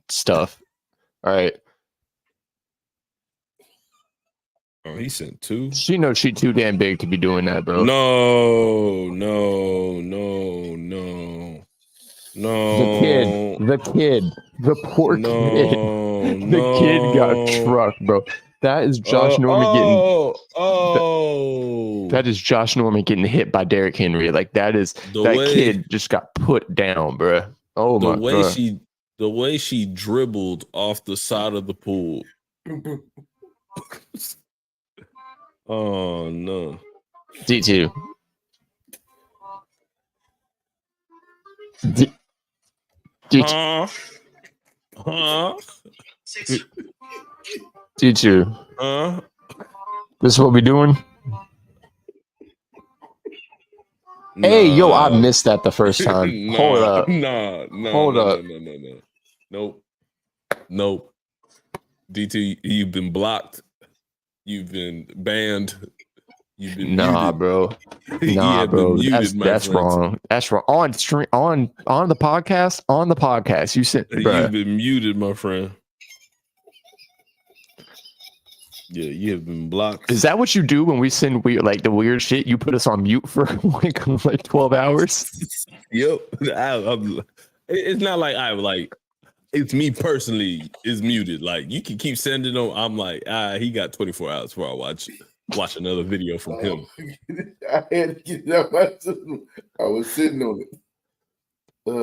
stuff. All right. Oh, he sent 2. She knows she too damn big to be doing that, bro. No. The kid, the poor kid. The kid got trucked, bro. That is Josh Norman getting. That is Josh Norman getting hit by Derrick Henry. Like kid just got put down, bro. Oh my god. The way she dribbled off the side of the pool. Oh no. D2. D2. This is what we doing? Nah. Hey, yo, I missed that the first time. Hold up. Hold up. No. Nope. D2, you've been blocked. You've been banned. You've been muted. Bro. Nah, bro. That's wrong. That's wrong. On the podcast. You said you've been muted, my friend. Yeah, you have been blocked. Is that what you do when we send the weird shit? You put us on mute for like 12 hours? Yep. It's not like it's me personally is muted. Like you can keep sending them. I'm like, he got 24 hours before I watch another video from him. I had to get it out my system. I was sitting on it.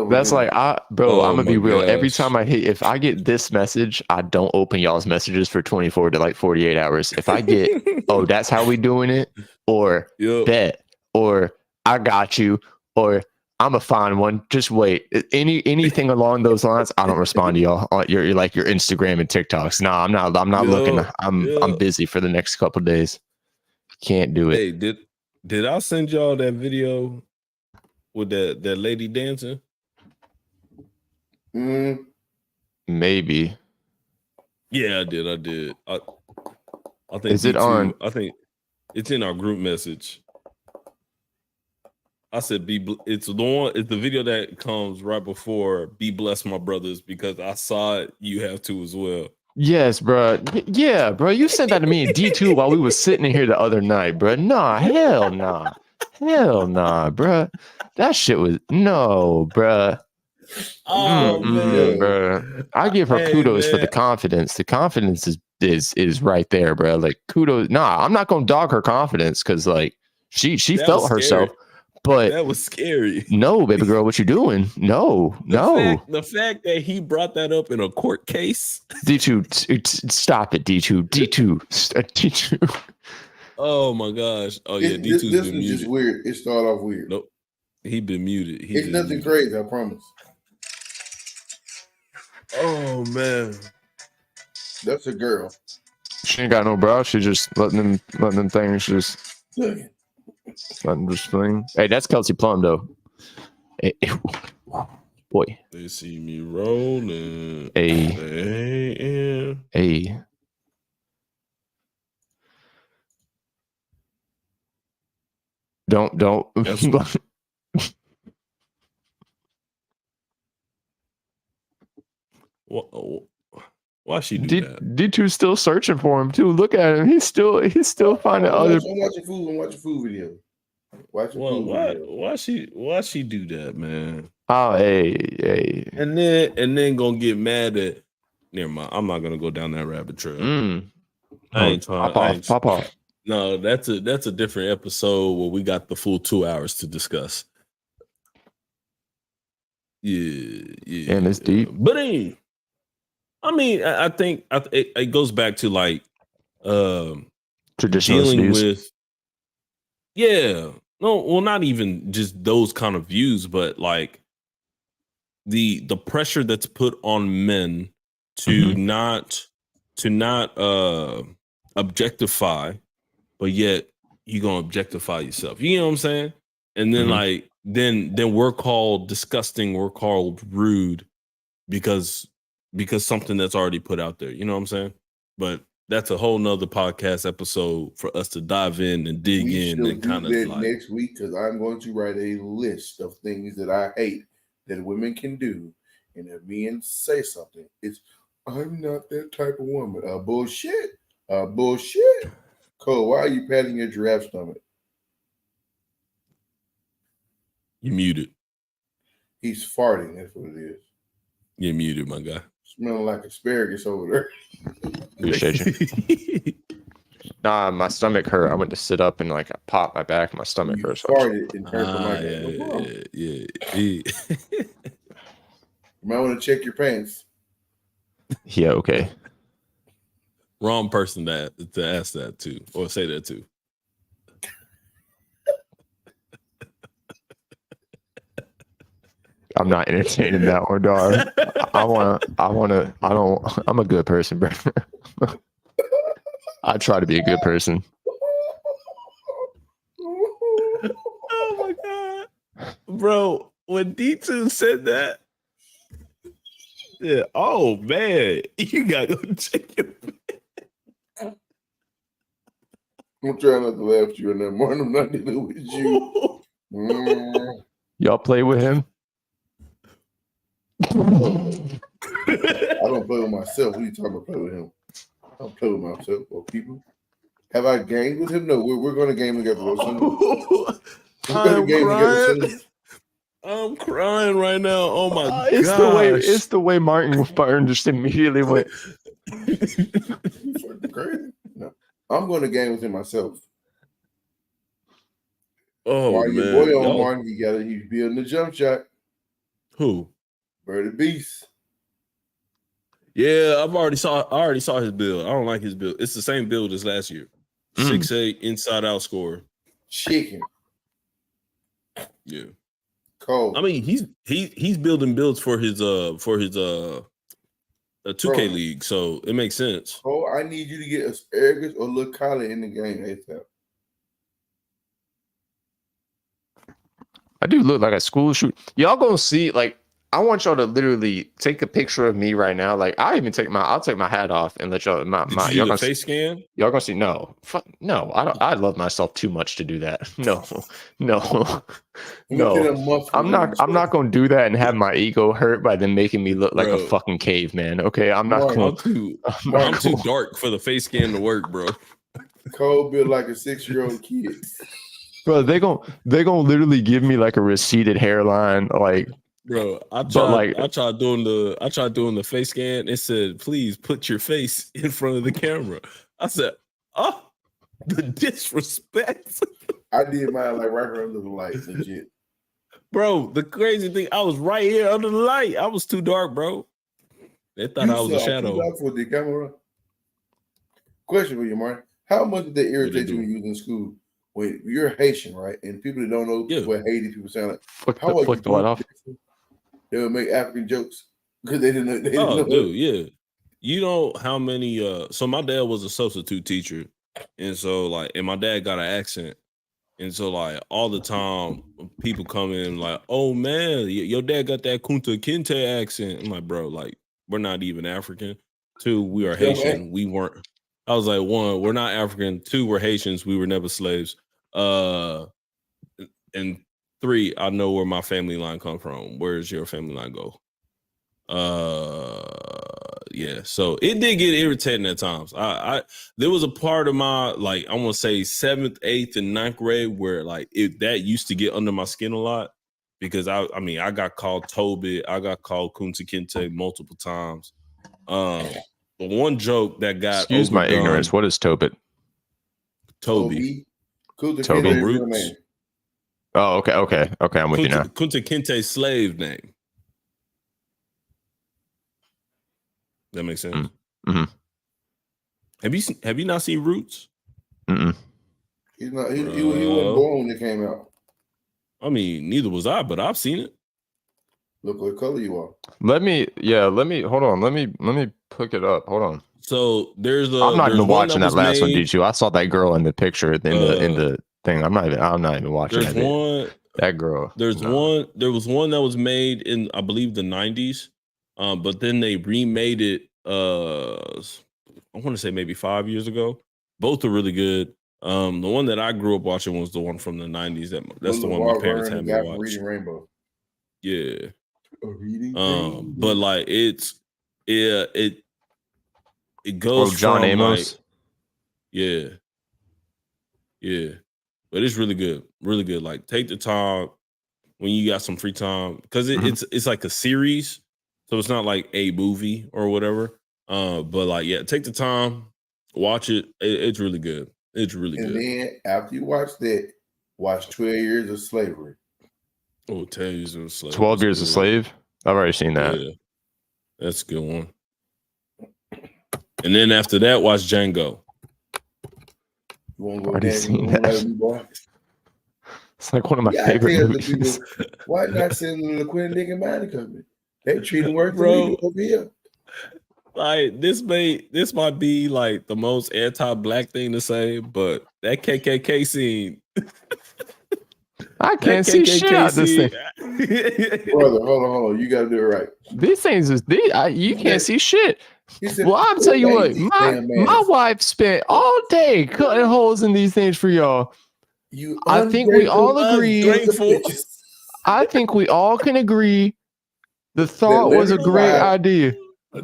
That's like, I'm gonna be real. Every time if I get this message, I don't open y'all's messages for 24 to like 48 hours. If I get, oh, that's how we doing it, or bet, or I got you, or I'm a fine one. Just wait. Anything along those lines, I don't respond to y'all. You're like your Instagram and TikToks. Nah, I'm not looking. I'm busy for the next couple of days. Can't do it. Hey, did I send y'all that video with that lady dancing? Maybe. Yeah, I did. I think is it on? I think it's in our group message. I said, it's the video that comes right before "Be Blessed, My Brothers," because I saw it. You have to as well. Yes, bro. Yeah, bro. You sent that to me in D2 while we was sitting in here the other night, bro. Nah, hell nah, bro. That shit was bro. Oh man, bro. I give her kudos for the confidence. The confidence is right there, bro. Like kudos. Nah, I'm not gonna dog her confidence because like she felt herself. But that was scary. No, baby girl, what you doing? No. The fact that he brought that up in a court case. D2, stop it. D2. Oh my gosh. Oh yeah, D2's been muted. Just weird. It started off weird. Nope. He been muted. It's nothing crazy, I promise. Oh man. That's a girl. She ain't got no brow. She just letting them things just letting them just fling. Hey, that's Kelsey Plum though. Hey, boy. They see me rolling. Hey. Hey. Don't. Why she do that? D2's still searching for him too. Look at him. He's still finding other. I'm watching food video. Why she do that, man? Oh, hey. And then gonna get mad at. Never mind. I'm not gonna go down that rabbit trail. I ain't trying. Pop off. No, that's a different episode where we got the full 2 hours to discuss. Yeah. And it's deep. But I mean, I think it goes back to like traditional dealing views. with. Yeah. No, well, not even just those kind of views, but like the pressure that's put on men to not objectify, but yet you're gonna objectify yourself. You know what I'm saying? And then like then we're called disgusting, we're called rude because something that's already put out there. You know what I'm saying? But that's a whole nother podcast episode for us to dive in and dig in and kind of like next week, because I'm going to write a list of things that I hate that women can do, and if men say something, it's I'm not that type of woman. Bullshit. Cole, why are you patting your giraffe stomach? You muted. He's farting. That's what it is. You're muted, my guy. Smelling like asparagus over there. Appreciate you. Nah, my stomach hurt. I went to sit up and like I popped my back. And my stomach hurt. So Farted and hurt yeah. You might want to check your pants. Yeah, okay. Wrong person to ask that to or say that to. I'm not entertaining that one, dog. I'm a good person, bro. I try to be a good person. Oh my god. Bro, when D2 said that, yeah, oh man, you gotta go check your I'm trying not to laugh at you in that morning. I'm not dealing with you. Y'all play with him? I don't play with myself. What are you talking about? Play with him? I don't play with myself or people. Have I gamed with him? No, we're going to game together. I'm crying right now. Oh my god! It's the way Martin Barton just immediately went. Crazy. No, I'm going to game with him myself. Oh while man, your boy on Martin, he's building the jump shot. Who? Birdie Beast. Yeah, I already saw his build. I don't like his build. It's the same build as last year. 6'8" inside out scorer. Chicken. Yeah. Cole. I mean, he's building builds for his 2K league, so it makes sense. Cole, I need you to get asparagus or Lil Kylie in the game ASAP. I do look like a school shoot. Y'all gonna see, like, I want y'all to literally take a picture of me right now. Like, I'll take my hat off and let y'all Did you do the face scan? Y'all gonna see? No, I love myself too much to do that. No. I'm not gonna do that and have my ego hurt by them making me look like a fucking caveman. Okay, I'm not going. I'm too dark for the face scan to work, bro. Cole built like a 6-year-old kid. Bro, they gonna literally give me like a receded hairline, like. Bro, I tried doing the face scan. It said, "Please put your face in front of the camera." I said, "Oh, the disrespect." I did mine like right here under the light, legit. Bro, the crazy thing, I was right here under the light. I was too dark, bro. They thought I was a shadow. Too dark for the camera. Question for you, Martin: how much did they irritate you when you was in school? When you're Haitian, right? And people that don't know what Haiti people sound like, flick the light off. They would make African jokes. Because they didn't know. They didn't Oh, know dude, yeah. You know how many so my dad was a substitute teacher, and so like and my dad got an accent. And so like all the time people come in like, oh man, your dad got that Kunta Kinte accent. I'm like, bro, like we're not even African. Two, we are Haitian. We weren't. I was like, one, we're not African. Two, we're Haitians. We were never slaves. And three, I know where my family line come from. Where does your family line go? Yeah, so it did get irritating at times. I there was a part of my like I want to say 7th, 8th, and 9th grade where like that used to get under my skin a lot because I mean I got called Toby, I got called Kunta Kinte multiple times. But one joke that got Excuse my ignorance. What is Tobit? Toby. Kunta Toby. Kinte's real name. Oh, okay. I'm with you now. Kunta Kinte's slave name. That makes sense. Mm-hmm. Have you not seen Roots? Mm-mm. He wasn't born when it came out. I mean, neither was I, but I've seen it. Look what color you are. Let me hold on. Let me pick it up. Hold on. So I'm not even watching that last one, did you? I saw that girl in the picture in the thing. I'm not even watching that. That girl. There was one that was made in I believe the 90s. But then they remade it I want to say maybe 5 years ago. Both are really good. The one that I grew up watching was the one from the 90s. That's the one my parents had me watch. Reading Rainbow. Yeah. Reading but like it goes John from Amos. Like, yeah. But it's really good. Really good. Like take the time when you got some free time because it's like a series. So it's not like a movie or whatever. But like, yeah, take the time, watch it. It's really good. It's really good. And then after you watch that, watch 12 Years of Slavery. Oh, 12 Years of Slave. 12 Years a Slave? I've already seen that. Yeah. That's a good one. And then after that, watch Django. You want to go dance? Boy? It's like one of my favorite movies. Why not send them to the Quinn Dick and Mining Company? They treat them worse than we do over here. Like this might be like the most anti-black thing to say, but that KKK scene. I can't see shit out this thing. Brother, hold on. You got to do it right. These things you can't see shit. Well, I'll tell you what. My wife spent all day cutting holes in these things for y'all. I think we all agree. I think we all can agree. The thought was a great idea. But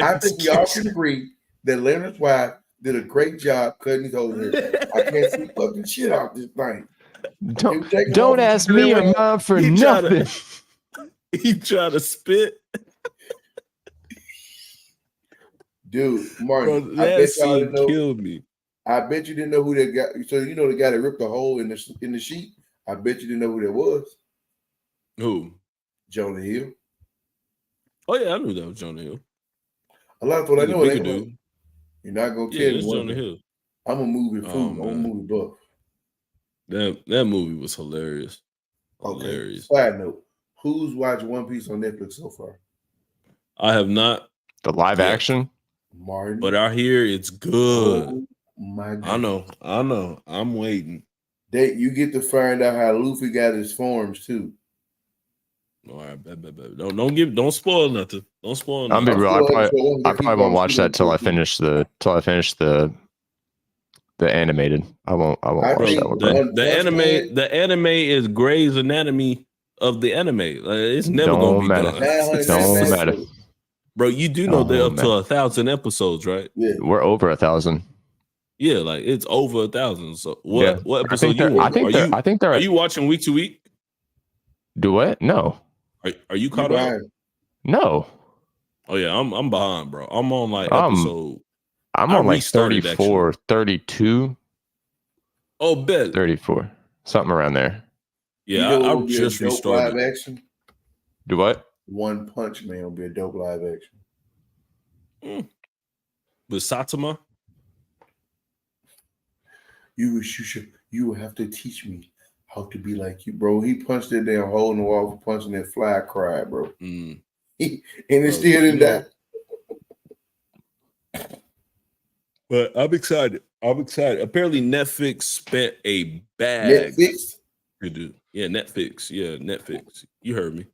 I think we all can agree that Leonard's wife did a great job cutting his holes here. I can't see fucking shit out this thing. Don't ask me or mine for nothing. He tried to spit. Dude, Martin, bro, I bet y'all didn't know. Killed me. I bet you didn't know who that guy. So you know the guy that ripped the hole in the sheet. I bet you didn't know who that was. Who? Jonah Hill. Oh yeah, I knew that was Jonah Hill. A lot of people I know it. Dude. You're not gonna tell me. It's Jonah Hill. I'm a movie fool. I'm a movie buff. That movie was hilarious. Okay. Hilarious. Side note: who's watched One Piece on Netflix so far? I have not. The live action, Martin. But I hear it's good. Oh my God. I know. I'm waiting. You get to find out how Luffy got his forms too. All right, don't spoil nothing. Don't spoil nothing. I'll be real. I probably won't watch that till I finish the animated. I won't watch that one. The anime is Grey's Anatomy of the anime. It's never gonna be done. Don't matter. Bro, you do know they're up to 1,000 episodes, right? Yeah. We're over 1,000. Yeah, like it's over 1,000. So what episode you on? I think they're. Are you watching week to week? Do what? No. Are you caught up? No. Oh yeah, I'm behind, bro. I'm on like episode. I'm on like 34, 32. Oh, bet 34, something around there. Yeah, I just restarted. Live action. Do what? One Punch Man will be a dope live action. With Saitama. You will have to teach me how to be like you, bro. He punched that damn hole in the wall for punching that fly cry, bro. and it still didn't die. But I'm excited. Apparently, Netflix spent a bag Netflix. to do. Yeah, Netflix. Yeah, Netflix. You heard me.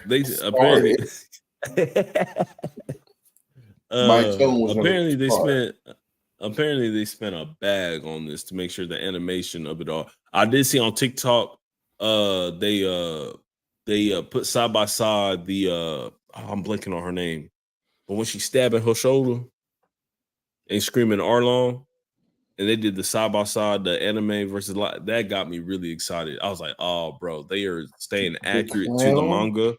They apparently. My tone was apparently they spent a bag on this to make sure the animation of it all. I did see on TikTok they put side by side the I'm blanking on her name, but when she's stabbing her shoulder and screaming Arlong, and they did the side by side the anime versus that got me really excited. I was like, oh bro, they are staying accurate to the manga.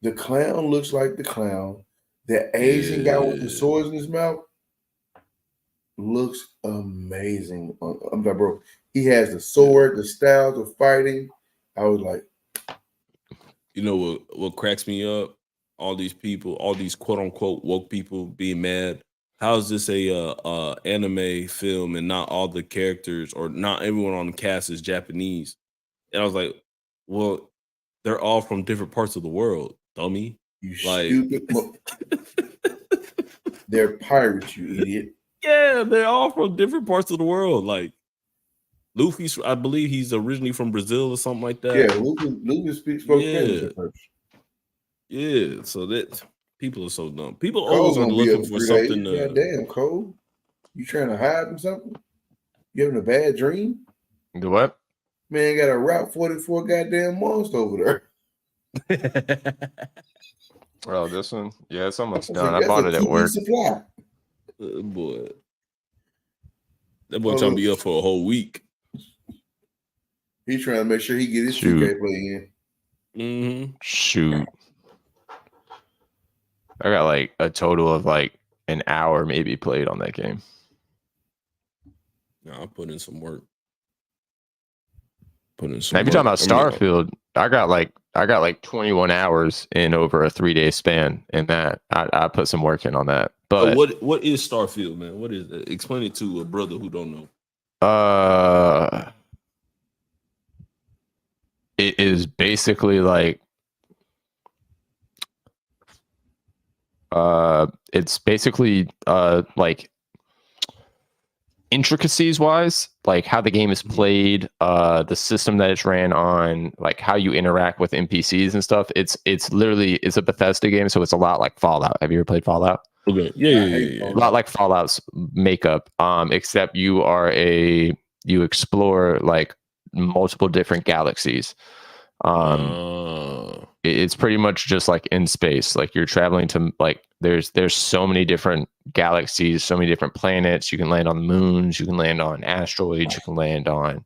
The clown looks like the clown. The Asian guy with the swords in his mouth looks amazing. I'm like, bro, he has the sword, the styles of fighting. I was like, you know what cracks me up? All these people, all these quote unquote woke people being mad. How is this a anime film and not all the characters or not everyone on the cast is Japanese? And I was like, well, they're all from different parts of the world, dummy. You like, stupid. They're pirates, you idiot. Yeah, they're all from different parts of the world. Like Luffy's, I believe he's originally from Brazil or something like that. Yeah, Luffy spoke Spanish at first. Yeah, so that people are so dumb. People Cole's always are looking for something. Goddamn, Cole, you trying to hide from something? You having a bad dream? Do what? Man, got a Route 44 goddamn monster over there. Oh, this one? Yeah, it's almost done. Like, I bought it at work. Supply. Boy. That boy trying to be up for a whole week. He's trying to make sure he get his 2K play in. Shoot. I got like a total of like an hour maybe played on that game. No, I put in some work. Now, if you're talking about Starfield, I got like 21 hours in over a 3-day span in that. I put some work in on that. But what is Starfield, man? What is it? Explain it to a brother who don't know. It is basically like it's basically like intricacies wise, like how the game is played, the system that it's ran on, like how you interact with NPCs and stuff. It's literally a Bethesda game, so it's a lot like Fallout. Have you ever played Fallout? Okay. Yeah. A lot like Fallout's makeup, except you explore like multiple different galaxies. It's pretty much just like in space. Like you're traveling to like there's so many different galaxies, so many different planets. You can land on the moons, you can land on asteroids, you can land on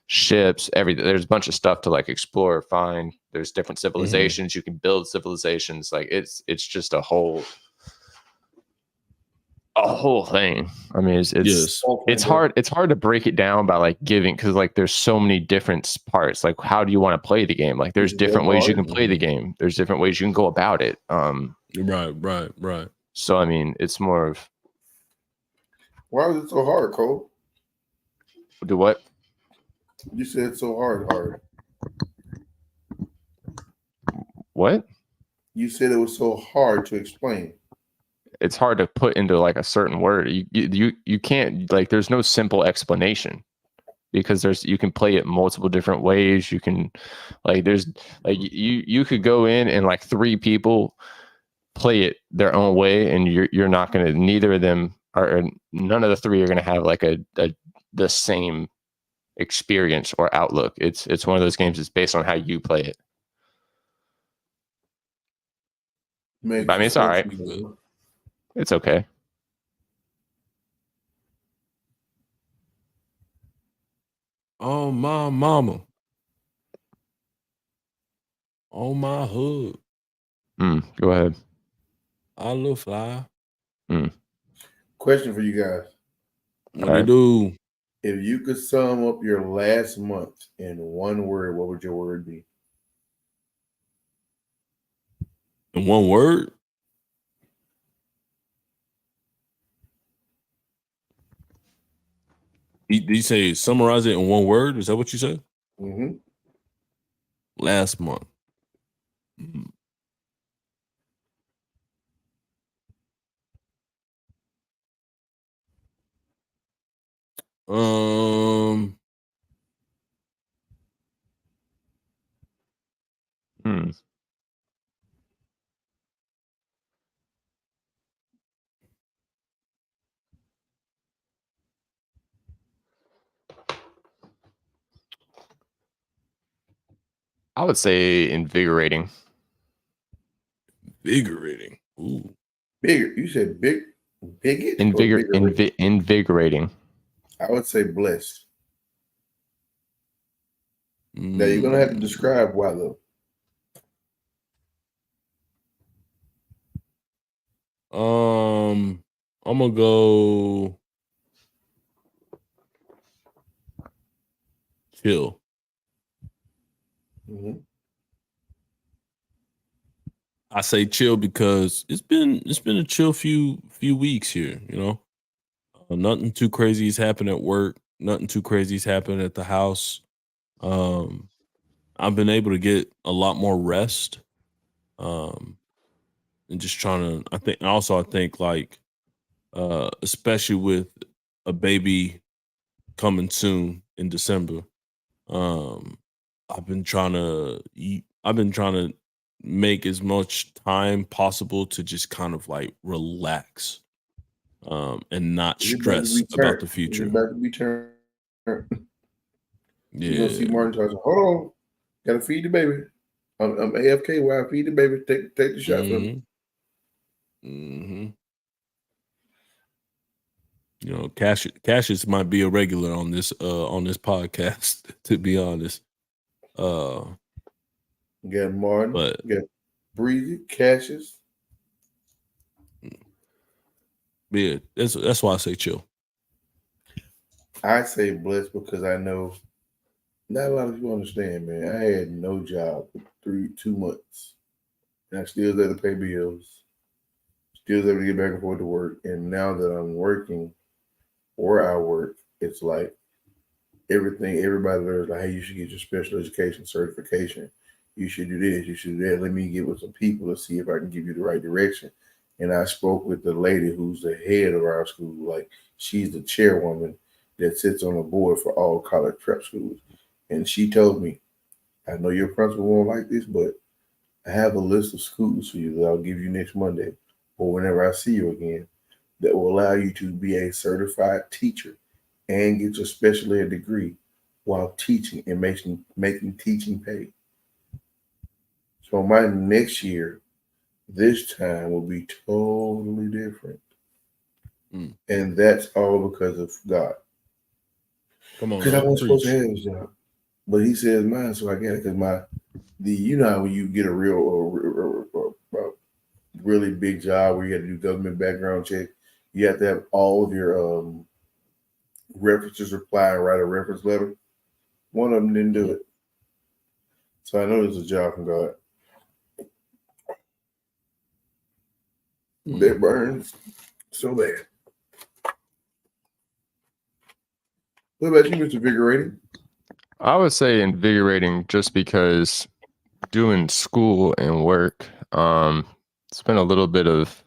ships, everything. There's a bunch of stuff to like explore, find. There's different civilizations. You can build civilizations. Like it's just a whole thing. I mean, it's hard to break it down by like giving, because like there's so many different parts. Like how do you want to play the game? Like there's different ways you can play the game. There's different ways you can go about it. Right. So I mean, it's more of, why was it so hard, Cole? Do what? You said so hard. What? You said it was so hard to explain. It's hard to put into like a certain word. You can't, like, there's no simple explanation, because you can play it multiple different ways. You can like, there's like, you could go in and like 3 people play it their own way, and you're not going to, neither of them are, none of the 3 are going to have like the same experience or outlook. It's one of those games that's based on how you play it. I mean, it's all right. It's okay. Oh, my mama. Oh, my hood. Go ahead. I love fly. Question for you guys. What do you do? If you could sum up your last month in one word, what would your word be? In one word? Did you say summarize it in one word? Is that what you said? Mm-hmm. Last month. Um, Hmm. I would say invigorating. invigorating. Ooh. Bigger. You said bigot or bigger? Invigorating. I would say blessed. Now you're gonna have to describe why though. I'm gonna go chill. Mm-hmm. I say chill because it's been a chill few weeks here. You know, nothing too crazy has happened at work. Nothing too crazy has happened at the house. Um, I've been able to get a lot more rest. Um, and just trying to. I think like especially with a baby coming soon in December. Um, I've been trying to make as much time possible to just kind of like relax and not Is it about to stress be about turned? the Is it future. about to be turned? You gonna see Yeah. Martin talking? Hold on, gotta feed the baby. I'm AFK while I feed the baby. Take the shot for me. Hmm. Hmm. You know, Cassius might be a regular on this podcast, to be honest. Uh Got Martin. but Got Breezy, Cassius. yeah, that's why I say chill. I say blessed because I know not a lot of people understand, man. I had no job for 2 months. And I still was able to pay bills. Still was able to get back and forth to work. And now that I'm working where I work, it's like everything, everybody there's like, hey, you should get your special education certification. You should do this, you should do that. Let me get with some people to see if I can give you the right direction. And I spoke with the lady who's the head of our school. Like she's the chairwoman that sits on the board for all college prep schools. And she told me, I know your principal won't like this, but I have a list of schools for you that I'll give you next Monday or whenever I see you again that will allow you to be a certified teacher and get your special ed degree while teaching and making teaching pay. So my next year, this time will be totally different. Mm. And that's all because of God. Come on Because I now, wasn't supposed to preach. have this job. But he says mine, so I got it. Because you know how when you get a really big job where you got to do government background check, you have to have all of your references reply and write a reference letter. One of them didn't do Mhm. it. So I know there's a job from God. Mm. That burns so bad. What about you, Mr. Vigorating? I would say invigorating just because doing school and work, it's been a little bit of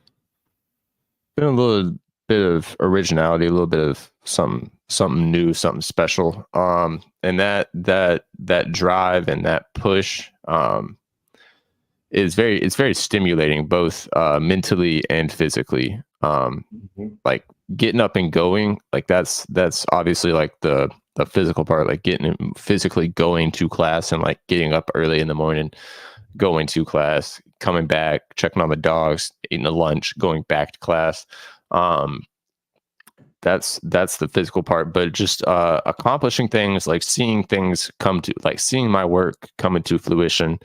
originality, a little bit of something new, something special. And that drive and that push it's very stimulating, both mentally and physically. Mm-hmm. Like getting up and going, like that's obviously like the physical part, like physically going to class and like getting up early in the morning, going to class, coming back, checking on the dogs, eating a lunch, going back to class. Um, that's the physical part, but just accomplishing things, like seeing things come to, like seeing my work come into fruition,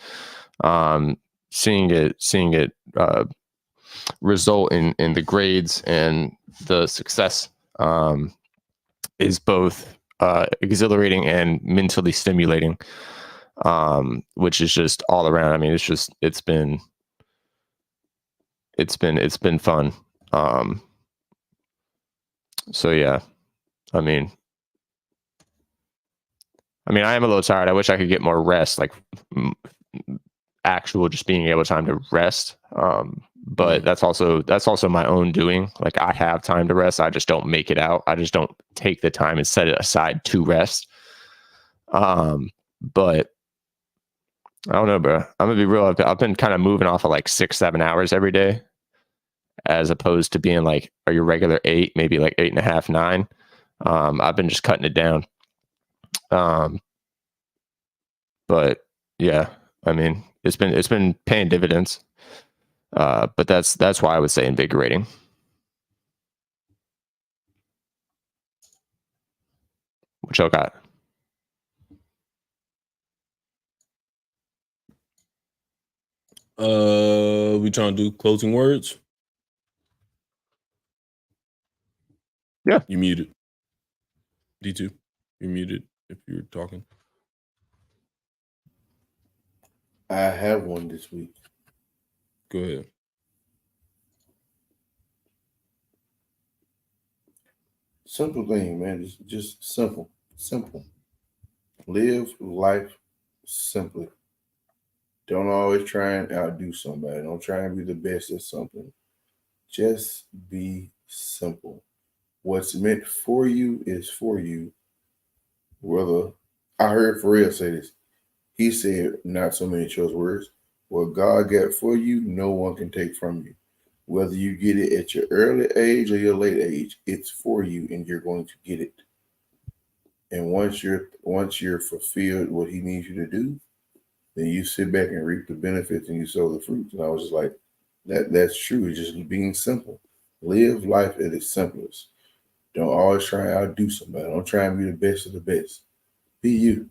um, seeing it result in the grades and the success, is both exhilarating and mentally stimulating, which is just all around. I mean, it's been fun. So yeah, I mean, I am a little tired. I wish I could get more rest, like actual just being able time to rest. but that's also my own doing. Like, I have time to rest. I just don't make it out. I just don't take the time and set it aside to rest. But I don't know, bro. I'm gonna be real. I've been kind of moving off of like 6-7 hours every day, as opposed to being like, are your regular 8, maybe like 8.5, 9. I've been just cutting it down. But yeah, I mean, it's been paying dividends. But that's why I would say invigorating. What y'all got? We trying to do closing words? Yeah. You muted. D2, you're muted if you're talking. I have one this week. Go ahead. Simple thing, man. Just simple. Simple. Live life simply. Don't always try and outdo somebody. Don't try and be the best at something. Just be simple. What's meant for you is for you. Whether I heard Pharrell say this, he said not so many choice words. What God got for you, no one can take from you. Whether you get it at your early age or your late age, it's for you, and you're going to get it. And once you're fulfilled what He needs you to do, then you sit back and reap the benefits and you sow the fruits. And I was just like, that's true. It's just being simple. Live life at its simplest. Don't always try and outdo somebody. Don't try and be the best of the best. Be you.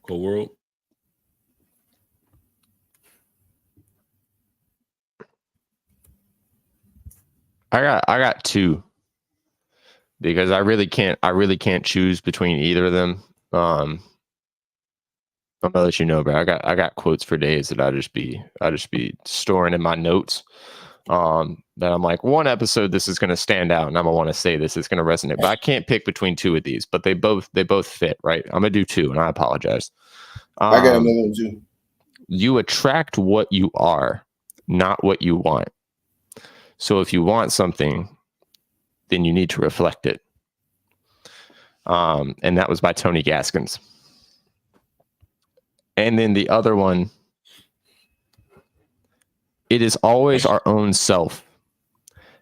ColeWorld. I got 2, because I really can't choose between either of them. I'm gonna let you know, bro. I got quotes for days that I just be storing in my notes. That I'm like, one episode this is gonna stand out, and I'm gonna want to say this is gonna resonate. But I can't pick between 2 of these, but they both fit, right? I'm gonna do 2, and I apologize. I got another one too. You attract what you are, not what you want. So if you want something, then you need to reflect it. And that was by Tony Gaskins. And then the other one, it is always our own self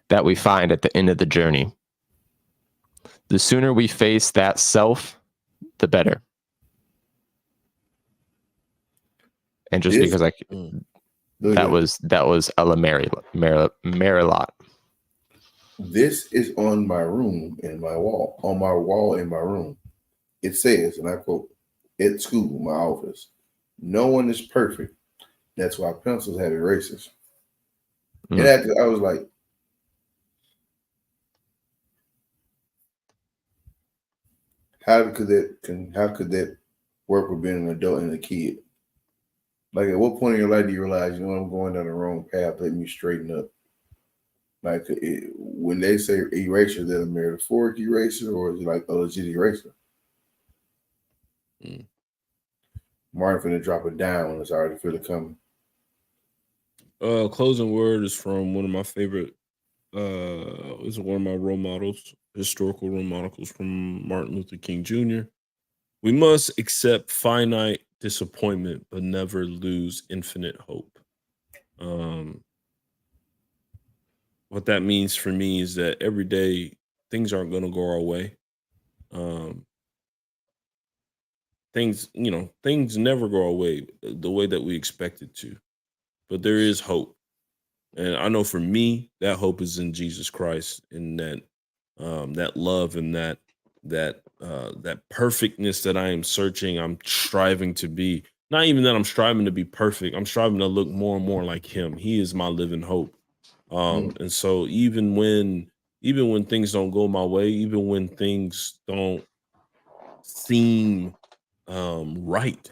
that we find at the end of the journey. The sooner we face that self, the better. And just because that was Ella Marilot. This is on my room in my wall, on my wall in my room. It says, and I quote, at school, my office, no one is perfect. That's why pencils have erasers. And after, I was like, how could that work with being an adult and a kid? Like, at what point in your life do you realize, I'm going down the wrong path? Let me straighten up. Like, when they say eraser, is that a metaphoric eraser, or is it like a legit eraser? Martin finna drop it down when it's already feel it coming. Closing word is from one of my favorite. Is one of my role models, historical role models, from Martin Luther King Jr. We must accept finite disappointment, but never lose infinite hope. What that means for me is that every day things aren't going to go our way. Things never go our way the way that we expect it to, but there is hope. And I know for me, that hope is in Jesus Christ, in that love and that perfectness that I am searching, I'm striving to be. Not even that I'm striving to be perfect. I'm striving to look more and more like Him. He is my living hope. And so even when things don't go my way, even when things don't seem right,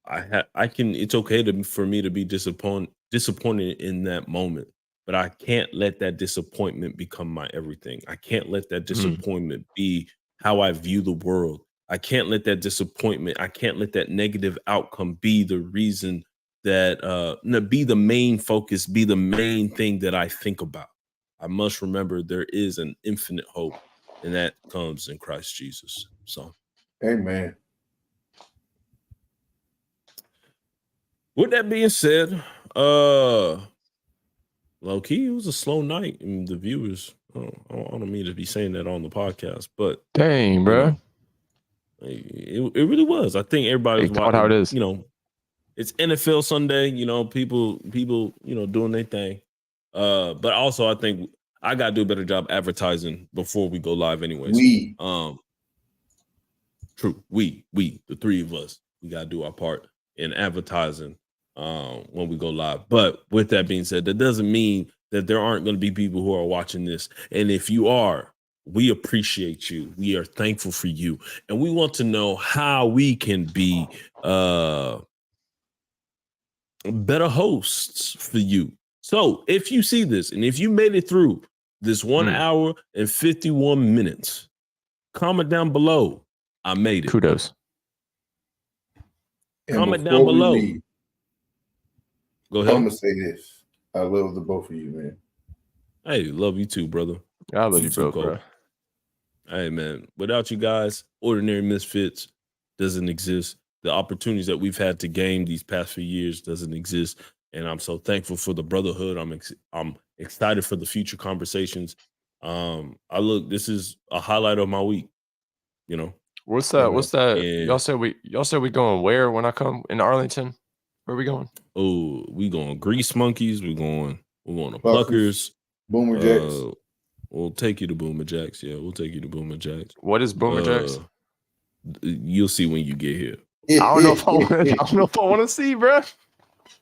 it's okay for me to be disappointed in that moment, but I can't let that disappointment become my everything. I can't let that disappointment be how I view the world. I can't let that negative outcome be the reason that be the main focus, be the main thing that I think about. I must remember there is an infinite hope, and that comes in Christ Jesus. So, amen. with that being said, low key, it was a slow night, and the viewers. I don't mean to be saying that on the podcast, but Dang, bro. It really was. I think everybody was watching. How it is. It's NFL Sunday. People, doing their thing. But also, I think I got to do a better job advertising before we go live. Anyways, true. We, the three of us, we got to do our part in advertising when we go live. But with that being said, that doesn't mean that there aren't going to be people who are watching this. And if you are, we appreciate you. We are thankful for you. And we want to know how we can be better hosts for you. So if you see this and if you made it through this 1 hour and 51 minutes, comment down below. I made it. Kudos. Comment down below. Go ahead. I'm going to say this. I love the both of you, man. Hey, love you too, brother. I love you, bro. Hey, man, without you guys, Ordinary Misfits doesn't exist. The opportunities that we've had to game these past few years doesn't exist. And I'm so thankful for the brotherhood. I'm excited for the future conversations. This is a highlight of my week, What's that? And y'all said we going where when I come in Arlington? Where are we going? Oh, we going Grease Monkeys. We're going to Pluckers. Boomer Jacks. We'll take you to Boomer Jacks. Yeah, we'll take you to Boomer Jacks. What is Boomer Jacks? You'll see when you get here. I don't know if I want to see, bro.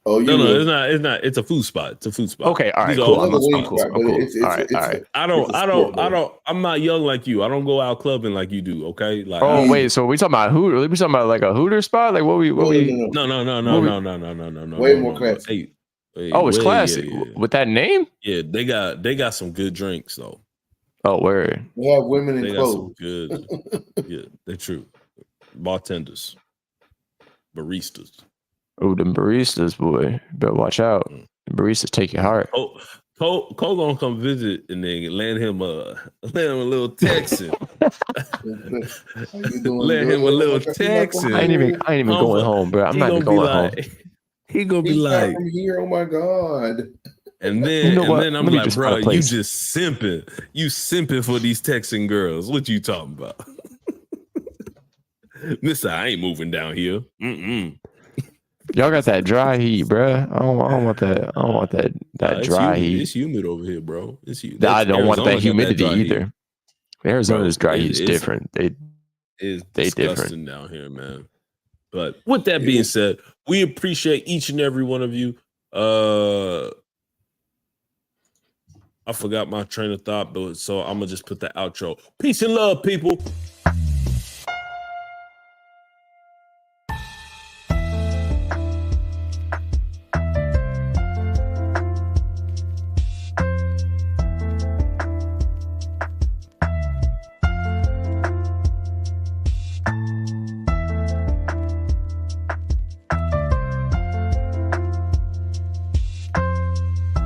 Oh, no, it's not. It's a food spot. It's a food spot. Okay, all right, cool. I'm cool. All right. I'm not young like you. I don't go out clubbing like you do. Okay. Like, wait. So we talking about Hooter? We talking about like a Hooter spot? Like what we? No. Way more classy. It's classy. Yeah. With that name? Yeah, they got some good drinks though. Oh, where? They have women in clothes. Got some good. Yeah, they're true. Bartenders, baristas. Oh, them baristas, boy. Better watch out. The baristas take your heart. Cole gonna come visit and then land him a little Texan. Land him a little Texan. I ain't even going home, bro. I'm not even going home. He gonna be like, from here. Oh my god. And then I'm like, bro, you just simping. You simping for these Texan girls. What you talking about? Mister, I ain't moving down here. Y'all got that dry heat, bro. I don't want that. I don't want that dry heat. It's humid over here, bro. It's humid. I don't want that humidity either. Arizona's dry heat is different. It's disgusting down here, man. But with that being said, we appreciate each and every one of you. I forgot my train of thought, so I'm gonna just put the outro. Peace and love, people.